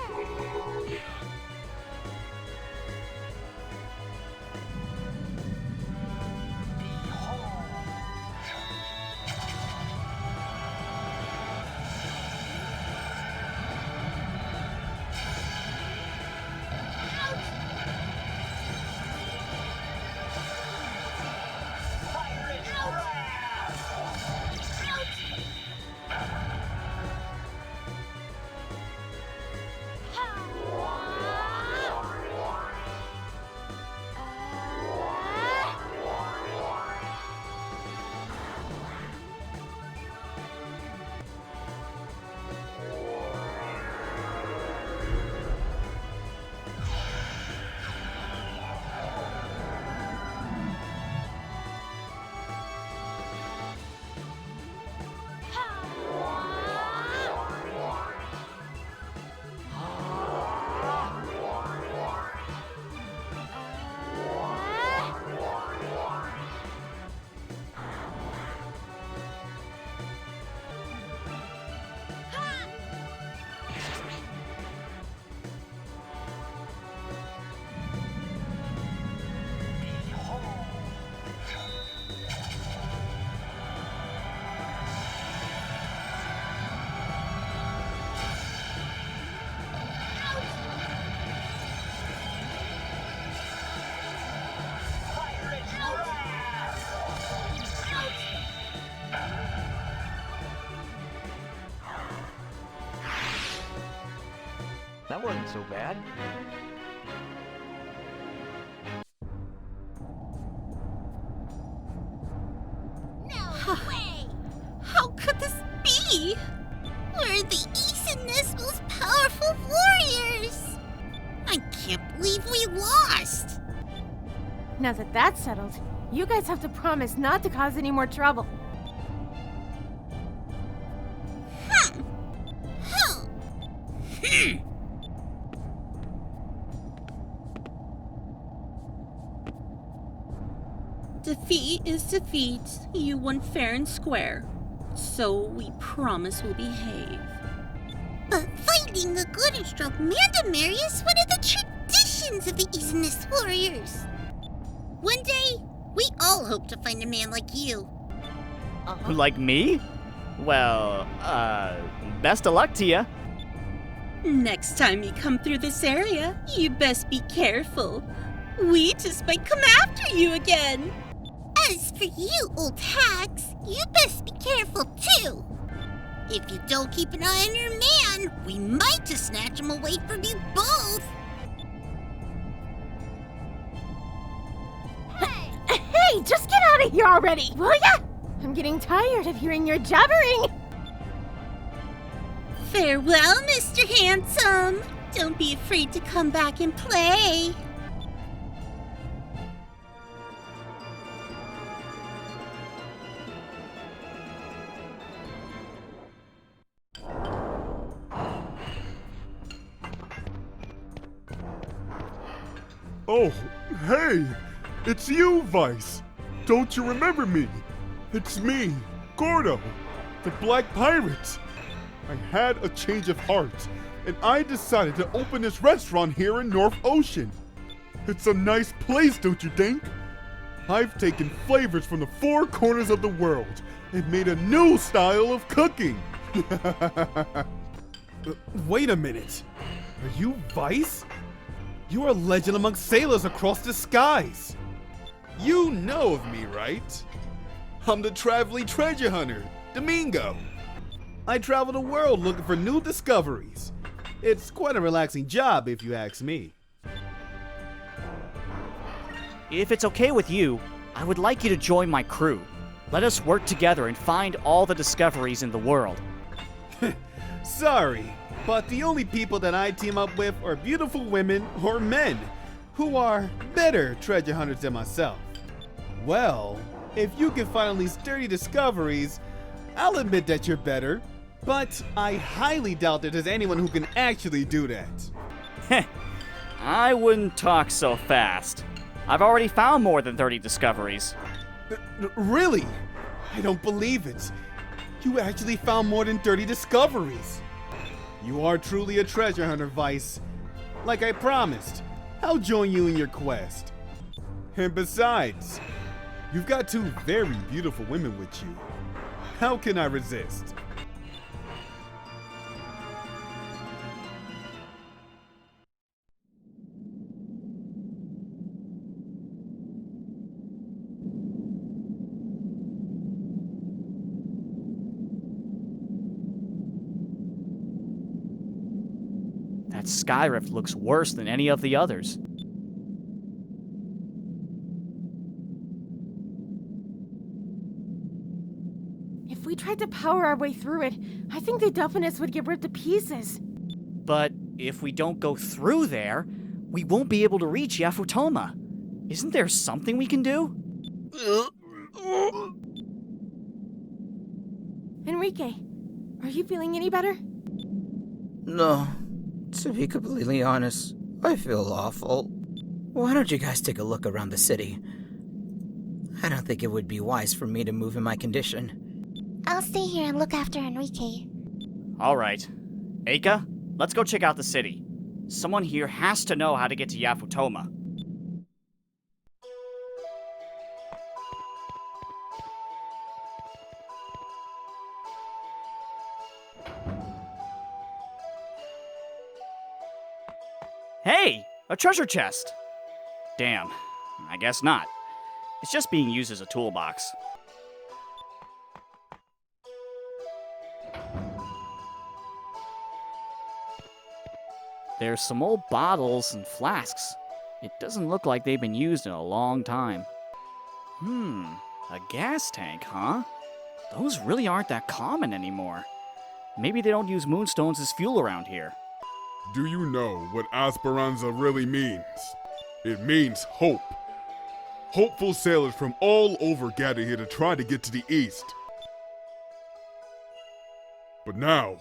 That wasn't so bad. No way! How could this be? We're the Eastern's most powerful warriors! I can't believe we lost! Now that that's settled, you guys have to promise not to cause any more trouble. Defeat is defeat. You won fair and square. So we promise we'll behave. But fighting a good and strong Madamary is one of the sins of the Easonist warriors. One day, we all hope to find a man like you. Like me? Well, best of luck to ya. Next time you come through this area, you best be careful. We just might come after you again. As for you, old hags, you best be careful too. If you don't keep an eye on your man, we might just snatch him away from you both. Hey, just get out of here already, will ya? I'm getting tired of hearing your jabbering. Farewell, Mr. Handsome. Don't be afraid to come back and play. Oh, hey! It's you, Vyce! Don't you remember me? It's me, Gordo, the Black Pirate. I had a change of heart, and I decided to open this restaurant here in North Ocean. It's a nice place, don't you think? I've taken flavors from the four corners of the world and made a new style of cooking. Wait a minute. Are you Vyce? You are a legend amongst sailors across the skies. You know of me, right? I'm the traveling treasure hunter, Domingo. I travel the world looking for new discoveries. It's quite a relaxing job, if you ask me. If it's okay with you, I would like you to join my crew. Let us work together and find all the discoveries in the world. Sorry, but the only people that I team up with are beautiful women or men who are better treasure hunters than myself. Well, if you can find at least 30 discoveries, I'll admit that you're better, but I highly doubt that there's anyone who can actually do that. I wouldn't talk so fast. I've already found more than 30 discoveries. Really? I don't believe it. You actually found more than 30 discoveries. You are truly a treasure hunter, Vyce. Like I promised, I'll join you in your quest. And besides, you've got two very beautiful women with you. How can I resist? That sky rift looks worse than any of the others. If we tried to power our way through it, I think the Delphinus would get ripped to pieces. But if we don't go through there, we won't be able to reach ᗰᗩڌેᒪY. Isn't there something we can do? Enrique, are you feeling any better? No. To be completely honest, I feel awful. Why don't you guys take a look around the city? I don't think it would be wise for me to move in my condition. I'll stay here and look after Enrique. Alright. Aika, let's go check out the city. Someone here has to know how to get to ᗰᗩڌેᒪY. Hey! A treasure chest! Damn, I guess not. It's just being used as a toolbox. There's some old bottles and flasks. It doesn't look like they've been used in a long time. A gas tank, huh? Those really aren't that common anymore. Maybe they don't use moonstones as fuel around here. Do you know what Esperanza really means? It means hope. Hopeful sailors from all over gather here to try to get to the east. But now,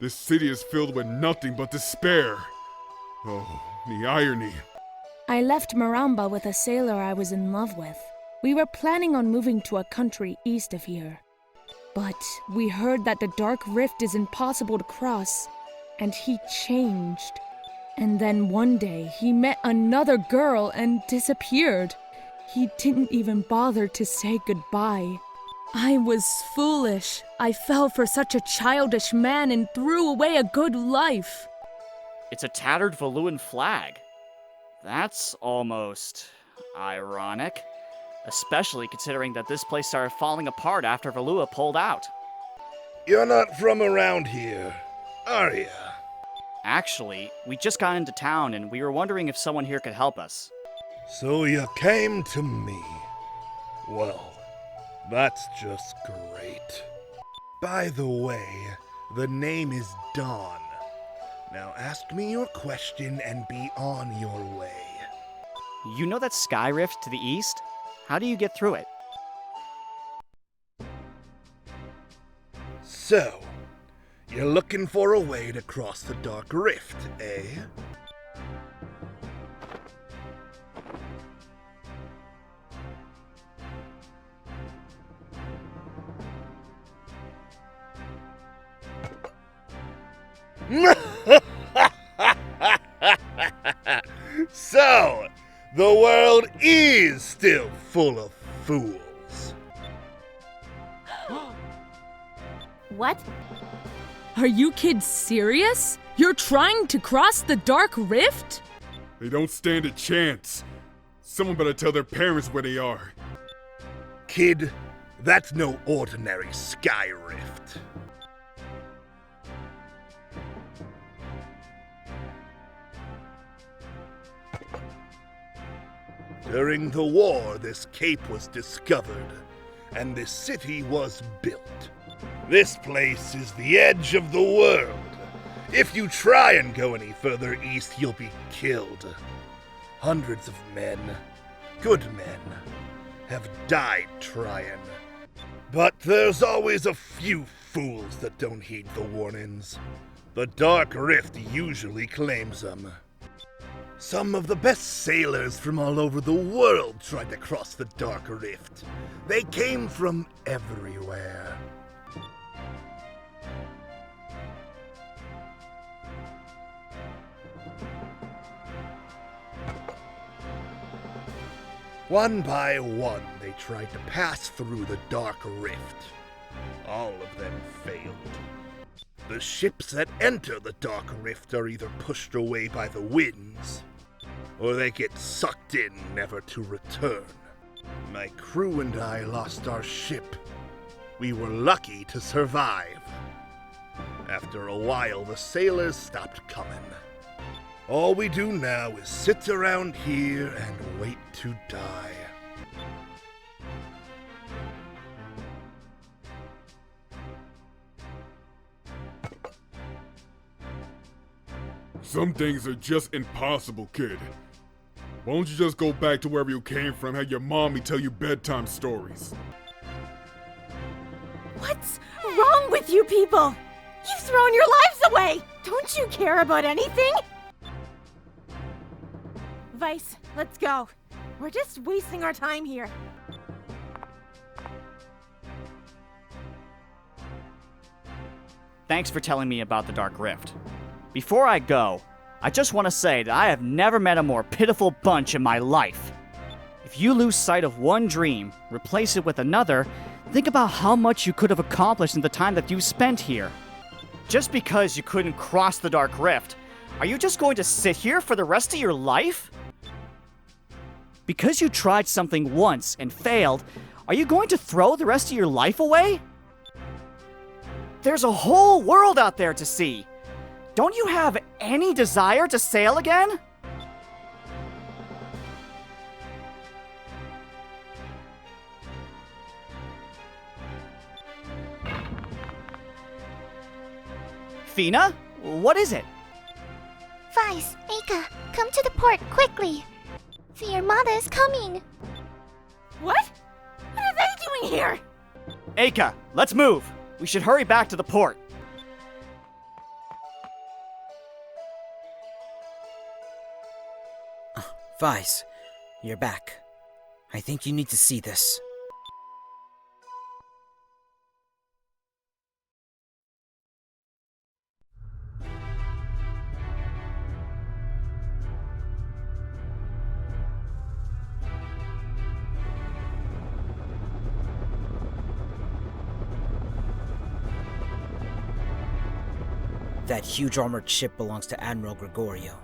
this city is filled with nothing but despair. Oh, the irony. I left Maramba with a sailor I was in love with. We were planning on moving to a country east of here. But we heard that the Dark Rift is impossible to cross, and he changed. And then one day, he met another girl and disappeared. He didn't even bother to say goodbye. I was foolish. I fell for such a childish man and threw away a good life. It's a tattered Valuan flag. That's almost ironic. Especially considering that this place started falling apart after Valua pulled out. You're not from around here, are you? Actually, we just got into town and we were wondering if someone here could help us. So you came to me. Well, that's just great. By the way, the name is Don. Now ask me your question and be on your way. You know that sky rift to the east? How do you get through it? So, you're looking for a way to cross the Dark Rift, eh? So, the world is still full of fools. What? Are you kids serious? You're trying to cross the Dark Rift? They don't stand a chance. Someone better tell their parents where they are. Kid, that's no ordinary sky rift. During the war, this cape was discovered, and this city was built. This place is the edge of the world. If you try and go any further east, you'll be killed. Hundreds of men, good men, have died trying. But there's always a few fools that don't heed the warnings. The Dark Rift usually claims them. Some of the best sailors from all over the world tried to cross the Dark Rift. They came from everywhere. One by one, they tried to pass through the Dark Rift. All of them failed. The ships that enter the Dark Rift are either pushed away by the winds, or they get sucked in never to return. My crew and I lost our ship. We were lucky to survive. After a while, the sailors stopped coming. All we do now is sit around here and wait to die. Some things are just impossible, kid. Why don't you just go back to wherever you came from, have your mommy tell you bedtime stories? What's wrong with you people? You've thrown your lives away! Don't you care about anything? Vyse, let's go. We're just wasting our time here. Thanks for telling me about the Dark Rift. Before I go, I just want to say that I have never met a more pitiful bunch in my life. If you lose sight of one dream, replace it with another, think about how much you could have accomplished in the time that you spent here. Just because you couldn't cross the Dark Rift, are you just going to sit here for the rest of your life? Because you tried something once and failed, are you going to throw the rest of your life away? There's a whole world out there to see. Don't you have any desire to sail again? Fina? What is it? Vyse, Aika, come to the port quickly. The Armada is coming. What? What are they doing here? Aika, let's move. We should hurry back to the port. Vyse, you're back. I think you need to see this. That huge armored ship belongs to Admiral Gregorio.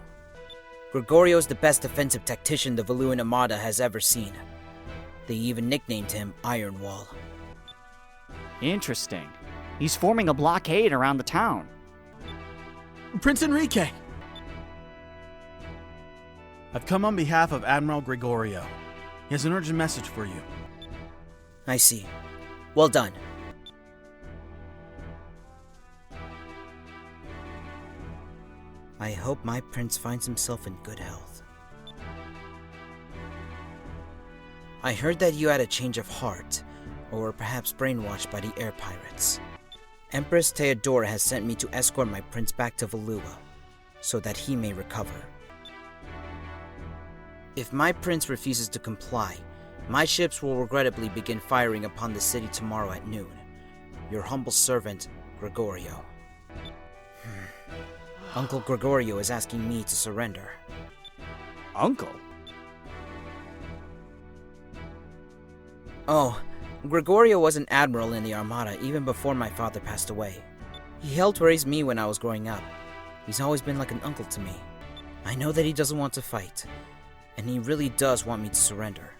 Gregorio is the best defensive tactician the Valuan Armada has ever seen. They even nicknamed him Iron Wall. Interesting. He's forming a blockade around the town. Prince Enrique! I've come on behalf of Admiral Gregorio. He has an urgent message for you. I see. Well done. I hope my prince finds himself in good health. I heard that you had a change of heart, or were perhaps brainwashed by the air pirates. Empress Theodora has sent me to escort my prince back to Valua, so that he may recover. If my prince refuses to comply, my ships will regrettably begin firing upon the city tomorrow at noon. Your humble servant, Gregorio. Uncle Gregorio is asking me to surrender. Uncle? Oh, Gregorio was an admiral in the Armada even before my father passed away. He helped raise me when I was growing up. He's always been like an uncle to me. I know that he doesn't want to fight, and he really does want me to surrender.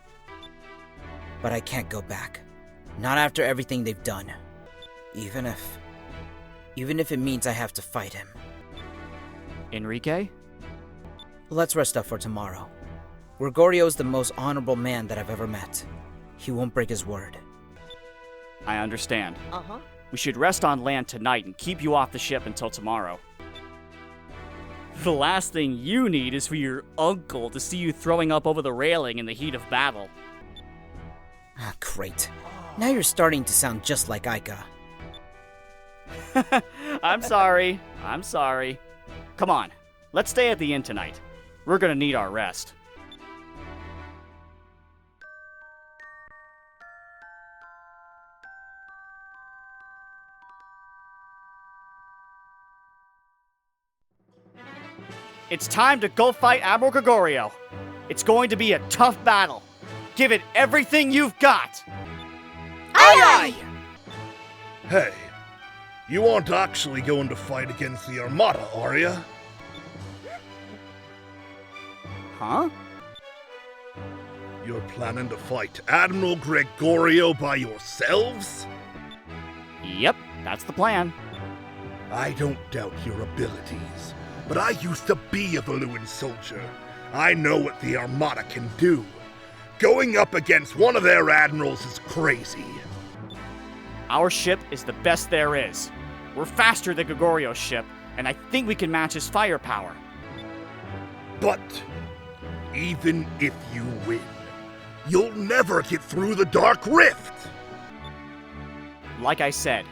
But I can't go back. Not after everything they've done. Even if it means I have to fight him. Enrique? Let's rest up for tomorrow. Gregorio is the most honorable man that I've ever met. He won't break his word. I understand. We should rest on land tonight and keep you off the ship until tomorrow. The last thing you need is for your uncle to see you throwing up over the railing in the heat of battle. Ah, great. Now you're starting to sound just like Aika. I'm sorry. Come on, let's stay at the inn tonight. We're gonna need our rest. It's time to go fight Admiral Gregorio. It's going to be a tough battle. Give it everything you've got. Aye, aye! Hey, you aren't actually going to fight against the Armada, are ya? Huh? You're planning to fight Admiral Gregorio by yourselves? Yep, that's the plan. I don't doubt your abilities, but I used to be a Valuan soldier. I know what the Armada can do. Going up against one of their admirals is crazy. Our ship is the best there is. We're faster than Gregorio's ship, and I think we can match his firepower. But even if you win, you'll never get through the Dark Rift. Like I said,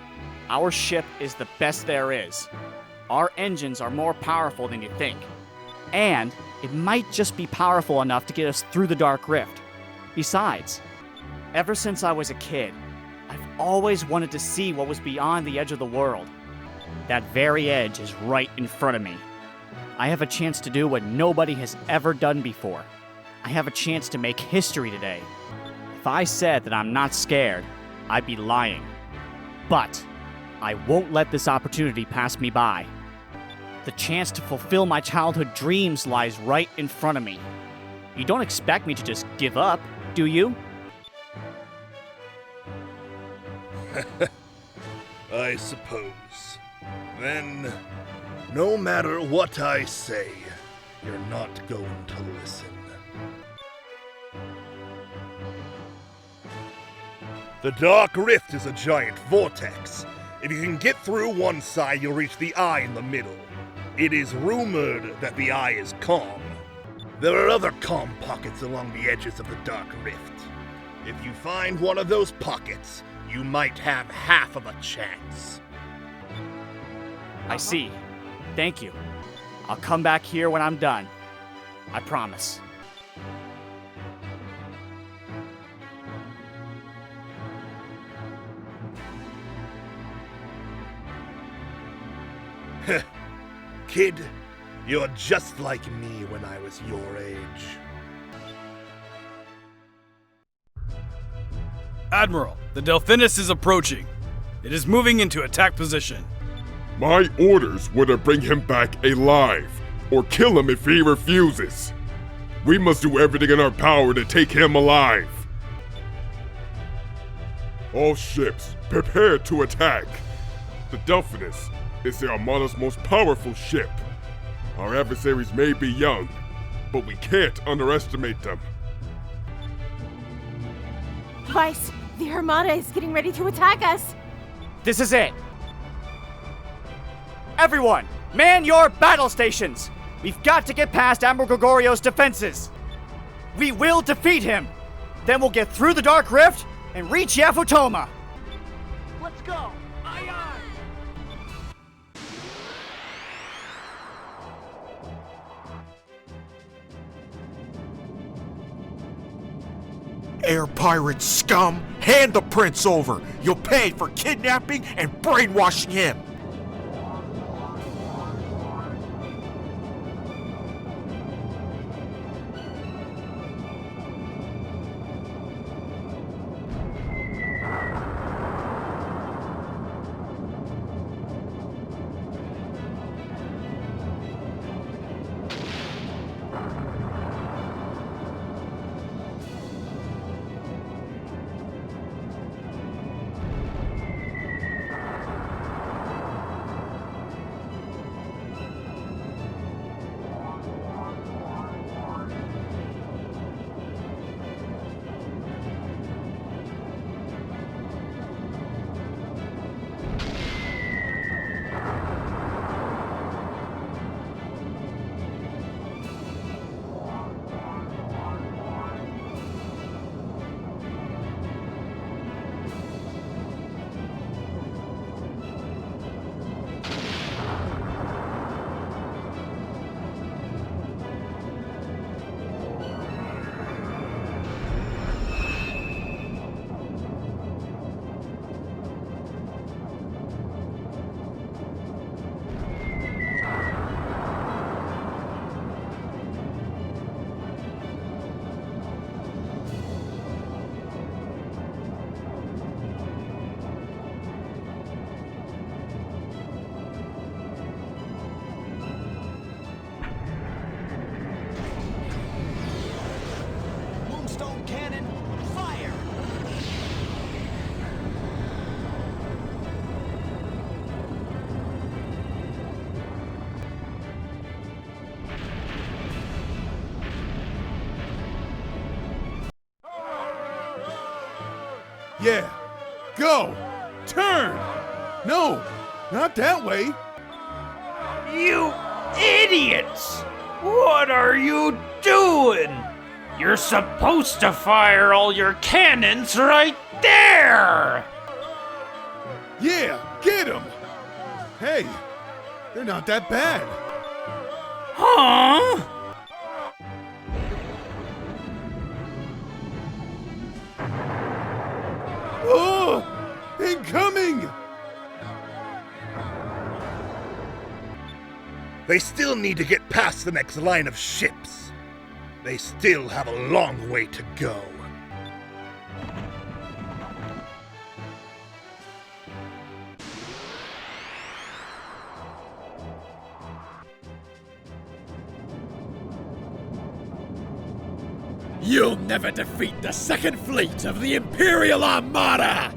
our ship is the best there is. Our engines are more powerful than you think. And it might just be powerful enough to get us through the Dark Rift. Besides, ever since I was a kid, I've always wanted to see what was beyond the edge of the world. That very edge is right in front of me. I have a chance to do what nobody has ever done before. I have a chance to make history today. If I said that I'm not scared, I'd be lying. But I won't let this opportunity pass me by. The chance to fulfill my childhood dreams lies right in front of me. You don't expect me to just give up, do you? I suppose. Then, no matter what I say, you're not going to listen. The Dark Rift is a giant vortex. If you can get through one side, you'll reach the eye in the middle. It is rumored that the eye is calm. There are other calm pockets along the edges of the Dark Rift. If you find one of those pockets, you might have half of a chance. I see. Thank you. I'll come back here when I'm done. I promise. Kid, you're just like me when I was your age. Admiral, the Delphinus is approaching. It is moving into attack position. My orders were to bring him back alive, or kill him if he refuses. We must do everything in our power to take him alive. All ships, prepare to attack. The Delphinus is the Armada's most powerful ship. Our adversaries may be young, but we can't underestimate them. Vyse, the Armada is getting ready to attack us. This is it. Everyone, man your battle stations! We've got to get past Admiral Gregorio's defenses. We will defeat him. Then we'll get through the Dark Rift and reach ᗰᗩદેᒪY. Let's go! Aye, aye! Air pirate scum! Hand the prince over! You'll pay for kidnapping and brainwashing him! Yeah. Go. Turn. No, not that way. You idiots! What are you doing? You're supposed to fire all your cannons right there! Yeah, get him. Hey, they're not that bad. Huh? Oh! Incoming! They still need to get past the next line of ships. They still have a long way to go. You'll never defeat the Second Fleet of the Imperial Armada!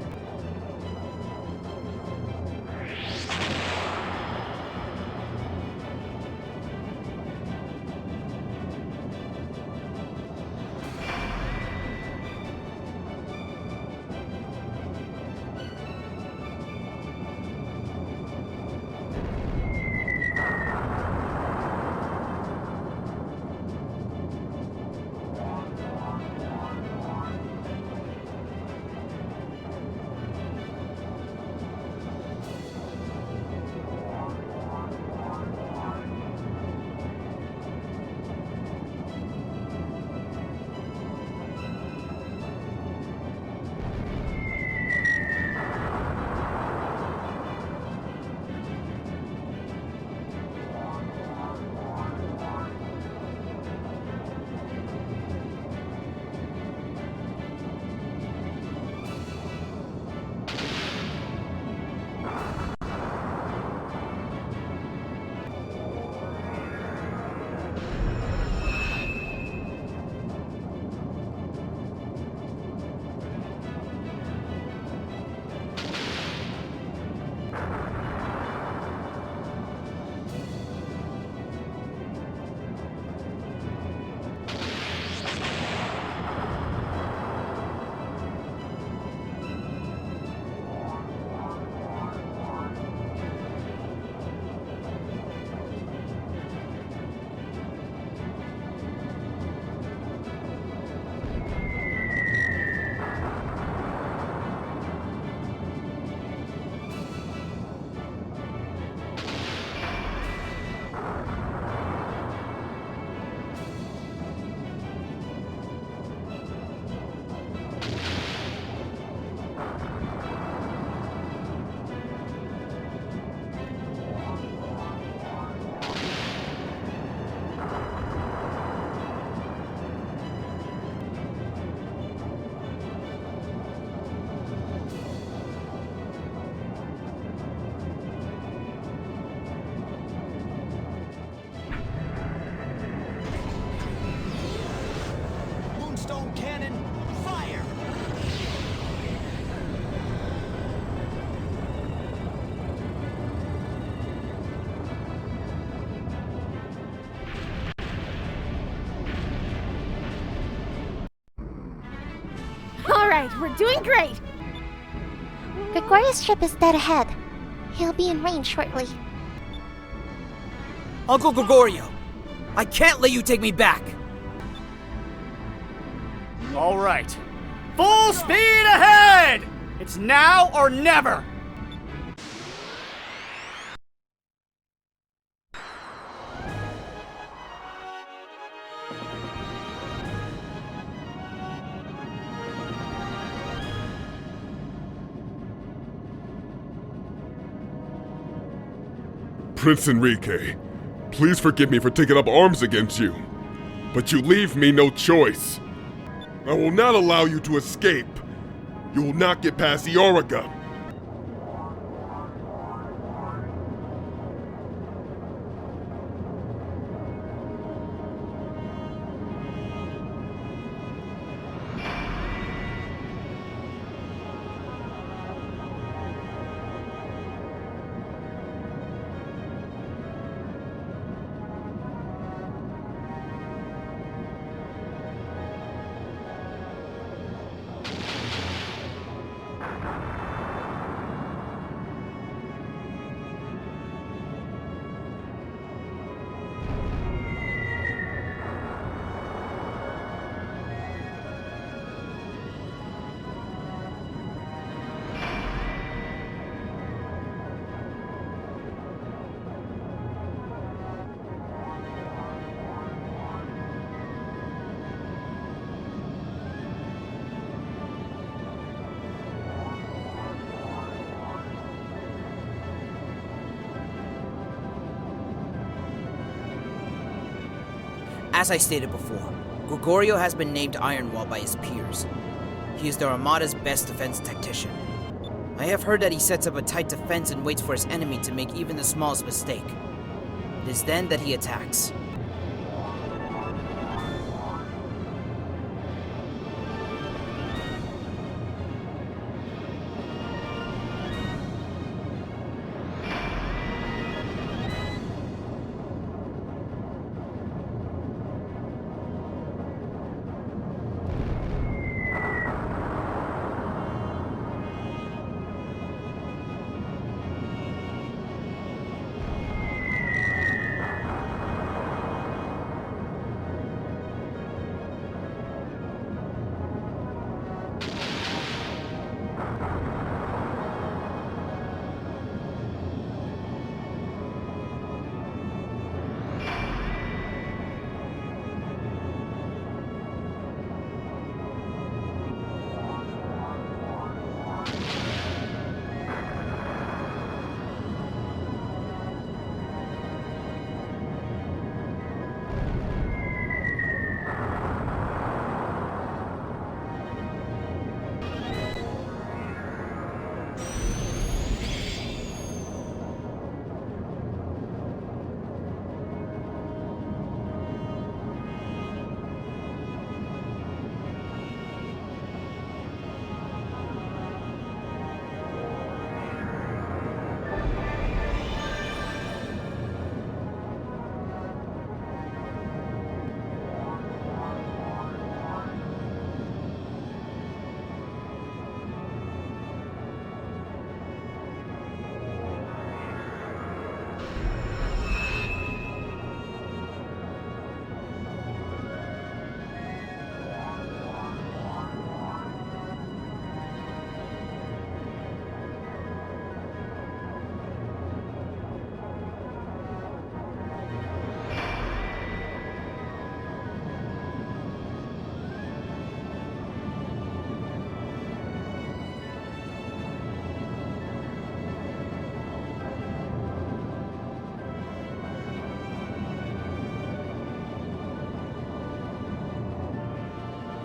Soapstone Cannon, fire! Alright, we're doing great! Gregorio's ship is dead ahead. He'll be in range shortly. Uncle Gregorio, I can't let you take me back! All right. Full speed ahead! It's now or never! Prince Enrique, please forgive me for taking up arms against you. But you leave me no choice. I will not allow you to escape. You will not get past the Auriga. As I stated before, Gregorio has been named Ironwall by his peers. He is the Armada's best defense tactician. I have heard that he sets up a tight defense and waits for his enemy to make even the smallest mistake. It is then that he attacks.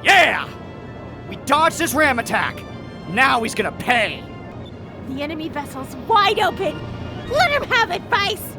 Yeah! We dodged his ram attack. Now he's gonna pay. The enemy vessel's wide open. Let him have it, Vyse!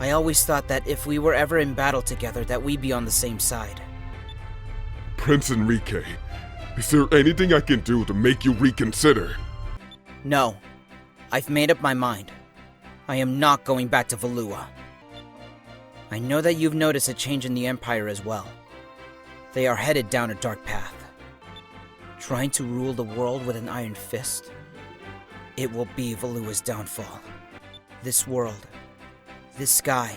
I always thought that if we were ever in battle together, that we'd be on the same side. Prince Enrique, is there anything I can do to make you reconsider? No. I've made up my mind. I am not going back to Valua. I know that you've noticed a change in the Empire as well. They are headed down a dark path. Trying to rule the world with an iron fist? It will be Valua's downfall. This world, this sky,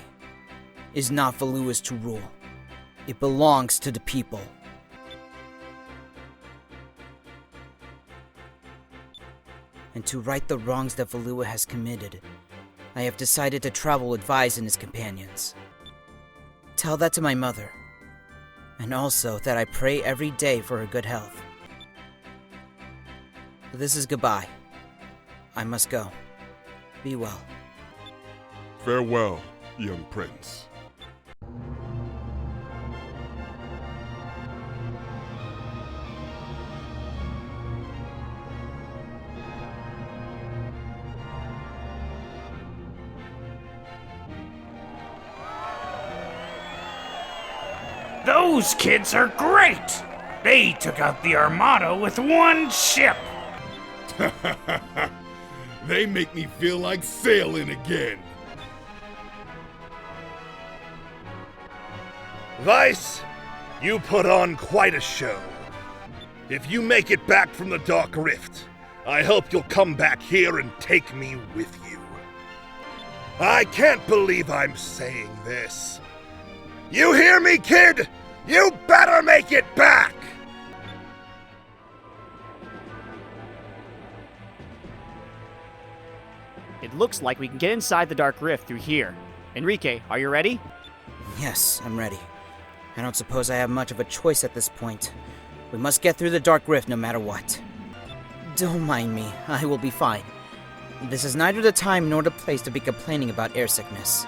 is not Valua's to rule. It belongs to the people. And to right the wrongs that Valua has committed, I have decided to travel with Vyse and his companions. Tell that to my mother. And also that I pray every day for her good health. This is goodbye. I must go. Be well. Farewell, young prince. Those kids are great! They took out the Armada with one ship! They make me feel like sailing again. Vyse, you put on quite a show. If you make it back from the Dark Rift, I hope you'll come back here and take me with you. I can't believe I'm saying this. You hear me, kid? You better make it back! It looks like we can get inside the Dark Rift through here. Enrique, are you ready? Yes, I'm ready. I don't suppose I have much of a choice at this point. We must get through the Dark Rift no matter what. Don't mind me, I will be fine. This is neither the time nor the place to be complaining about air sickness.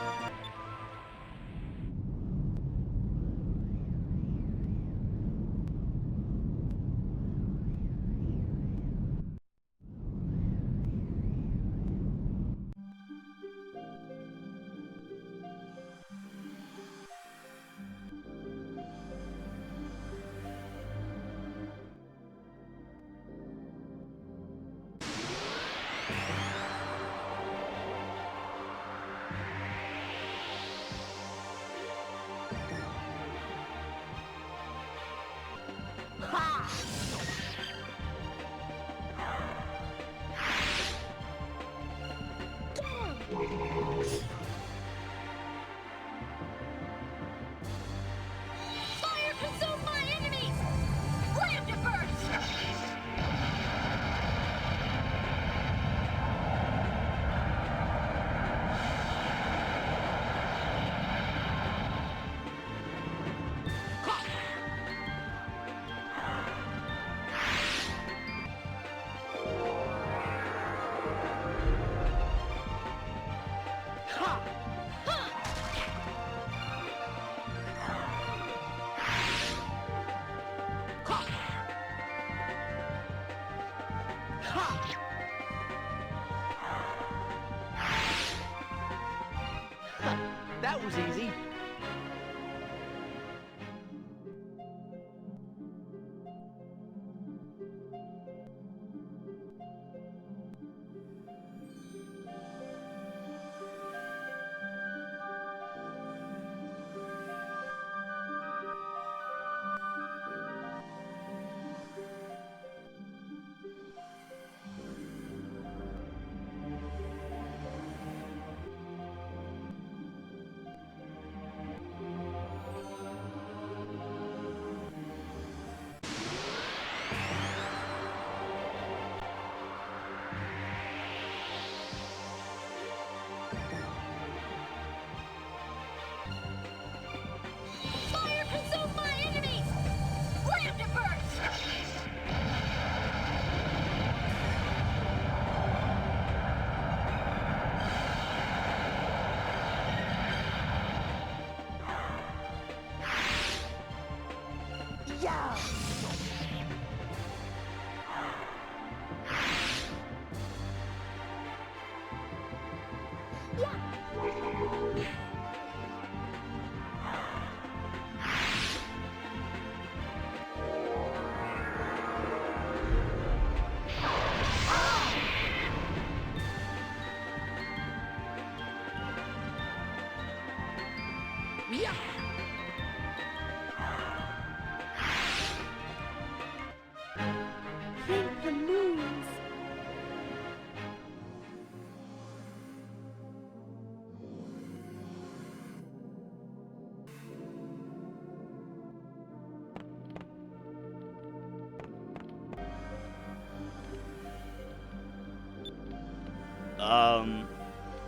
That was easy.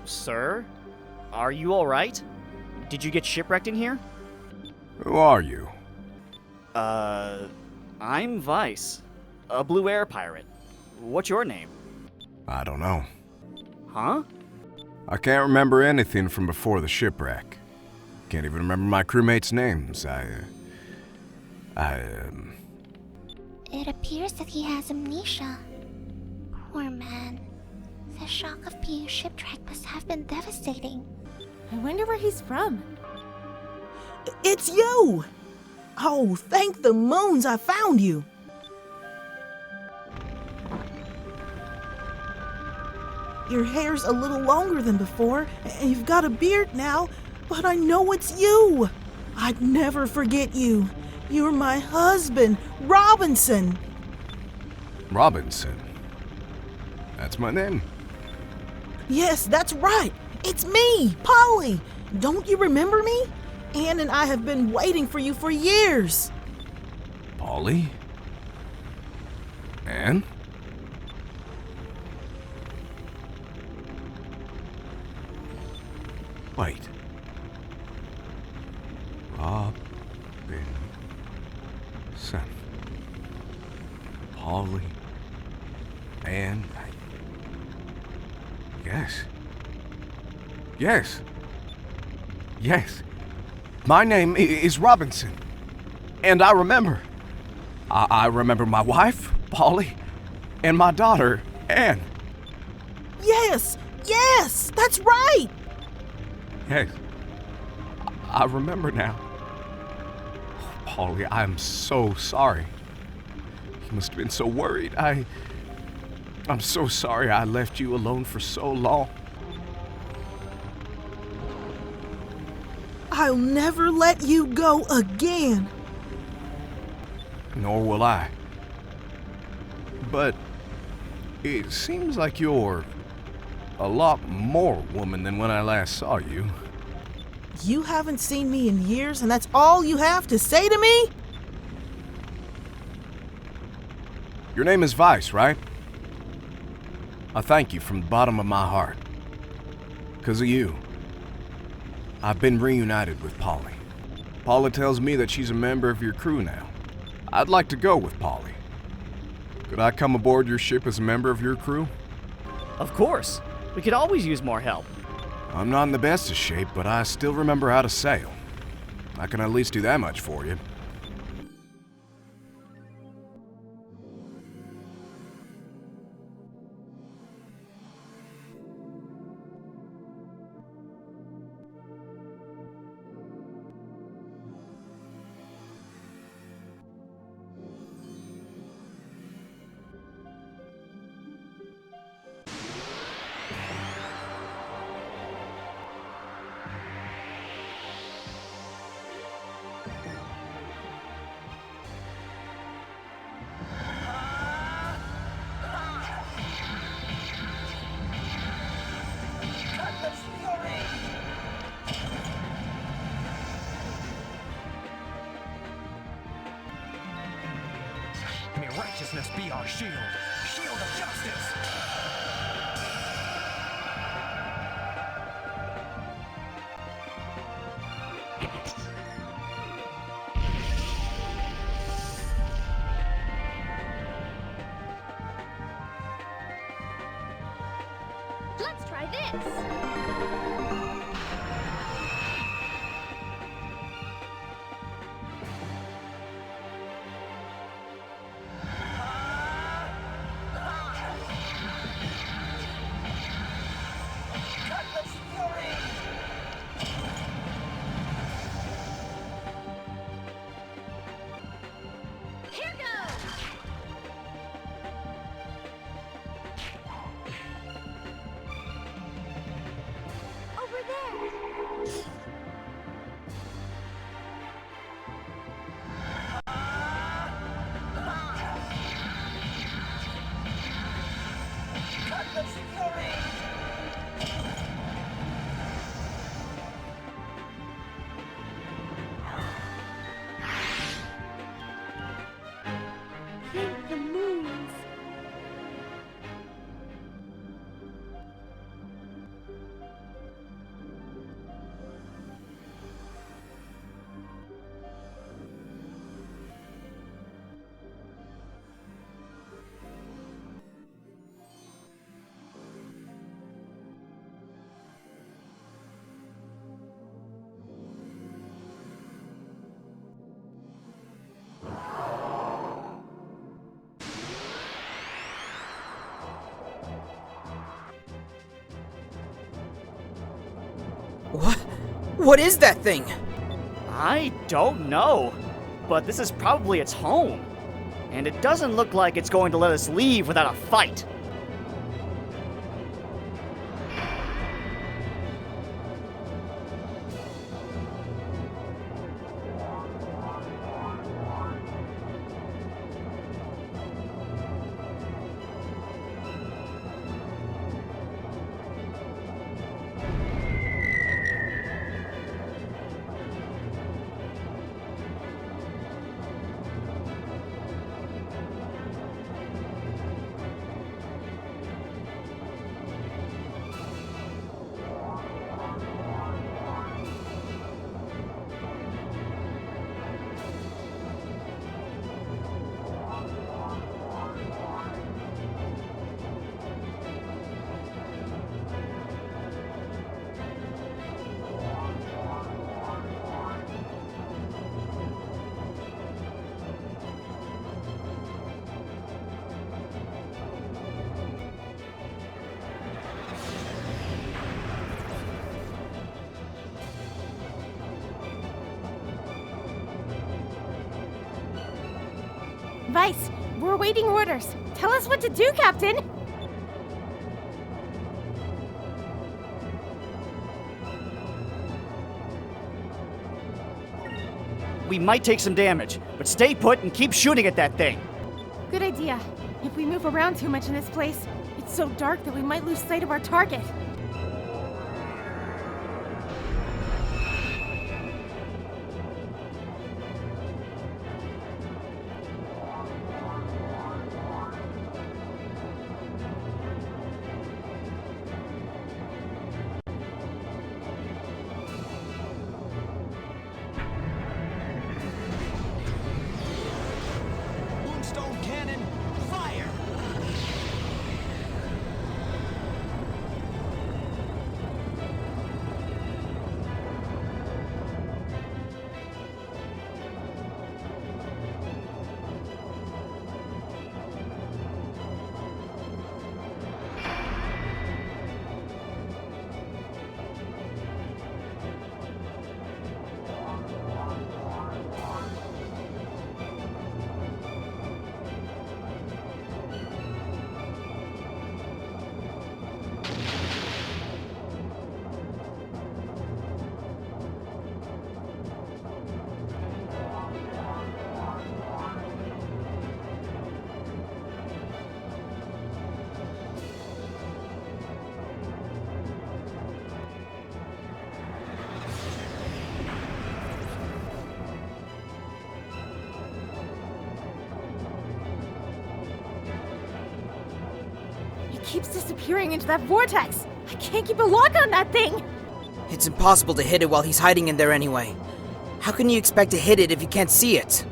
Sir? Are you alright? Did you get shipwrecked in here? Who are you? I'm Vyse, a blue air pirate. What's your name? I don't know. Huh? I can't remember anything from before the shipwreck. Can't even remember my crewmates' names. It appears that he has amnesia. Poor man. The shock of being shipwrecked must have been devastating. I wonder where he's from. It's you! Oh, thank the moons I found you! Your hair's a little longer than before, and you've got a beard now, but I know it's you! I'd never forget you. You're my husband, Robinson! Robinson? That's my name. Yes, that's right! It's me, Polly! Don't you remember me? Anne and I have been waiting for you for years! Polly? Anne? Wait. Robinson. Polly. Anne. Yes. Yes. Yes. My name is Robinson. And I remember. I remember my wife, Polly, and my daughter, Anne. Yes! Yes! That's right! Yes. I remember now. Oh, Polly, I'm so sorry. You must have been so worried. I'm so sorry I left you alone for so long. I'll never let you go again. Nor will I. But it seems like you're a lot more woman than when I last saw you. You haven't seen me in years, and that's all you have to say to me? Your name is Vyse, right? I thank you from the bottom of my heart. 'Cause of you, I've been reunited with Polly. Polly tells me that she's a member of your crew now. I'd like to go with Polly. Could I come aboard your ship as a member of your crew? Of course. We could always use more help. I'm not in the best of shape, but I still remember how to sail. I can at least do that much for you. May righteousness be our shield. Shield of justice. Let's try this. Over What is that thing? I don't know, but this is probably its home. And it doesn't look like it's going to let us leave without a fight. Vyse, we're awaiting orders. Tell us what to do, Captain! We might take some damage, but stay put and keep shooting at that thing. Good idea. If we move around too much in this place, it's so dark that we might lose sight of our target. It keeps disappearing into that vortex. I can't keep a lock on that thing. It's impossible to hit it while he's hiding in there anyway. How can you expect to hit it if you can't see it?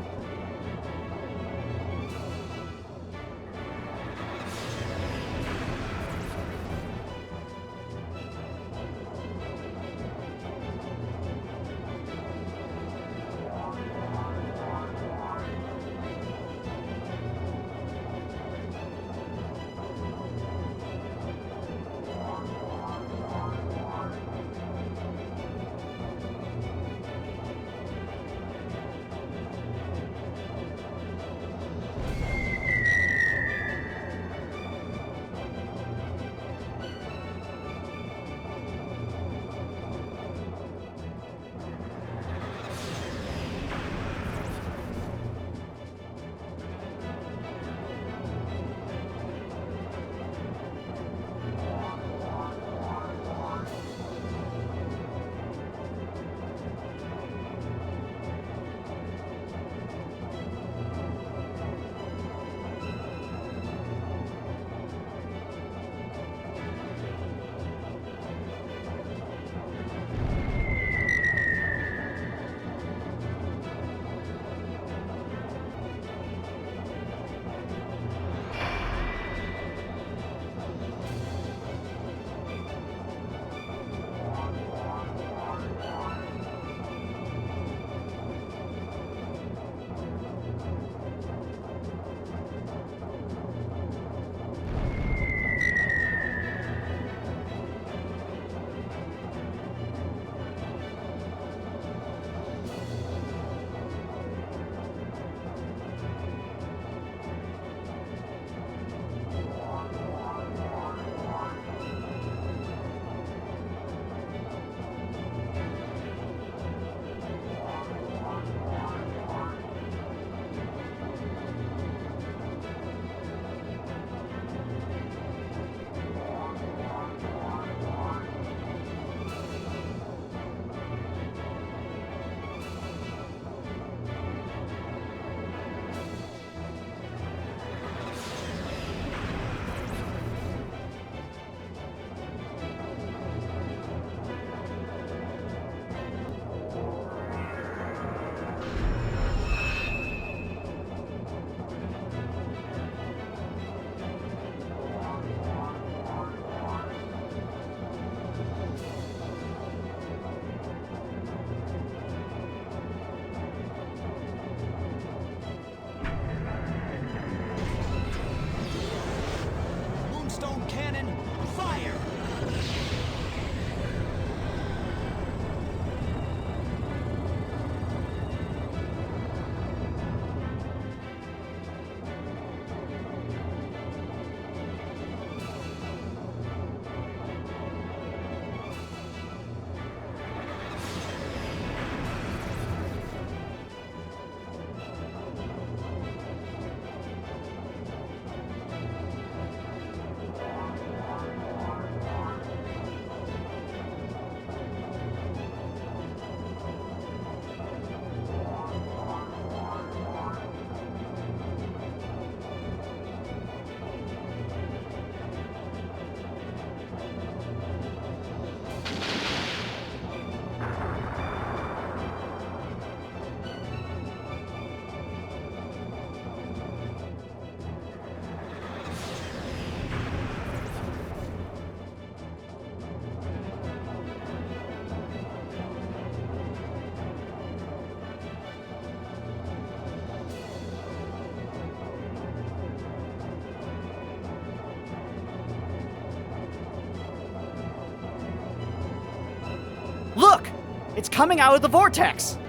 It's coming out of the vortex!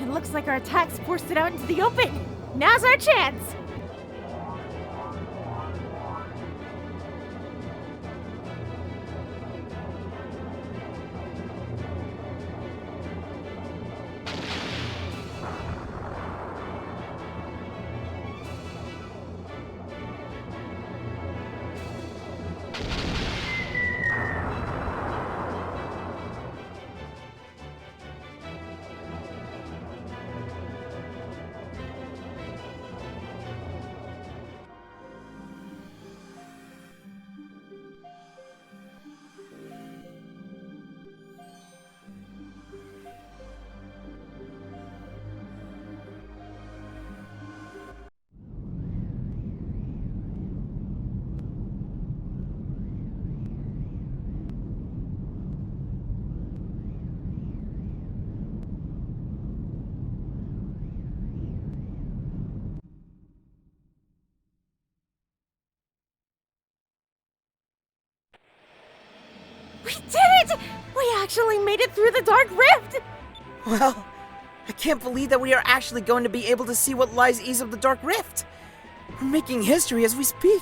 It looks like our attacks forced it out into the open. Now's our chance! We did it! We actually made it through the Dark Rift! Well, I can't believe that we are actually going to be able to see what lies east of the Dark Rift. We're making history as we speak.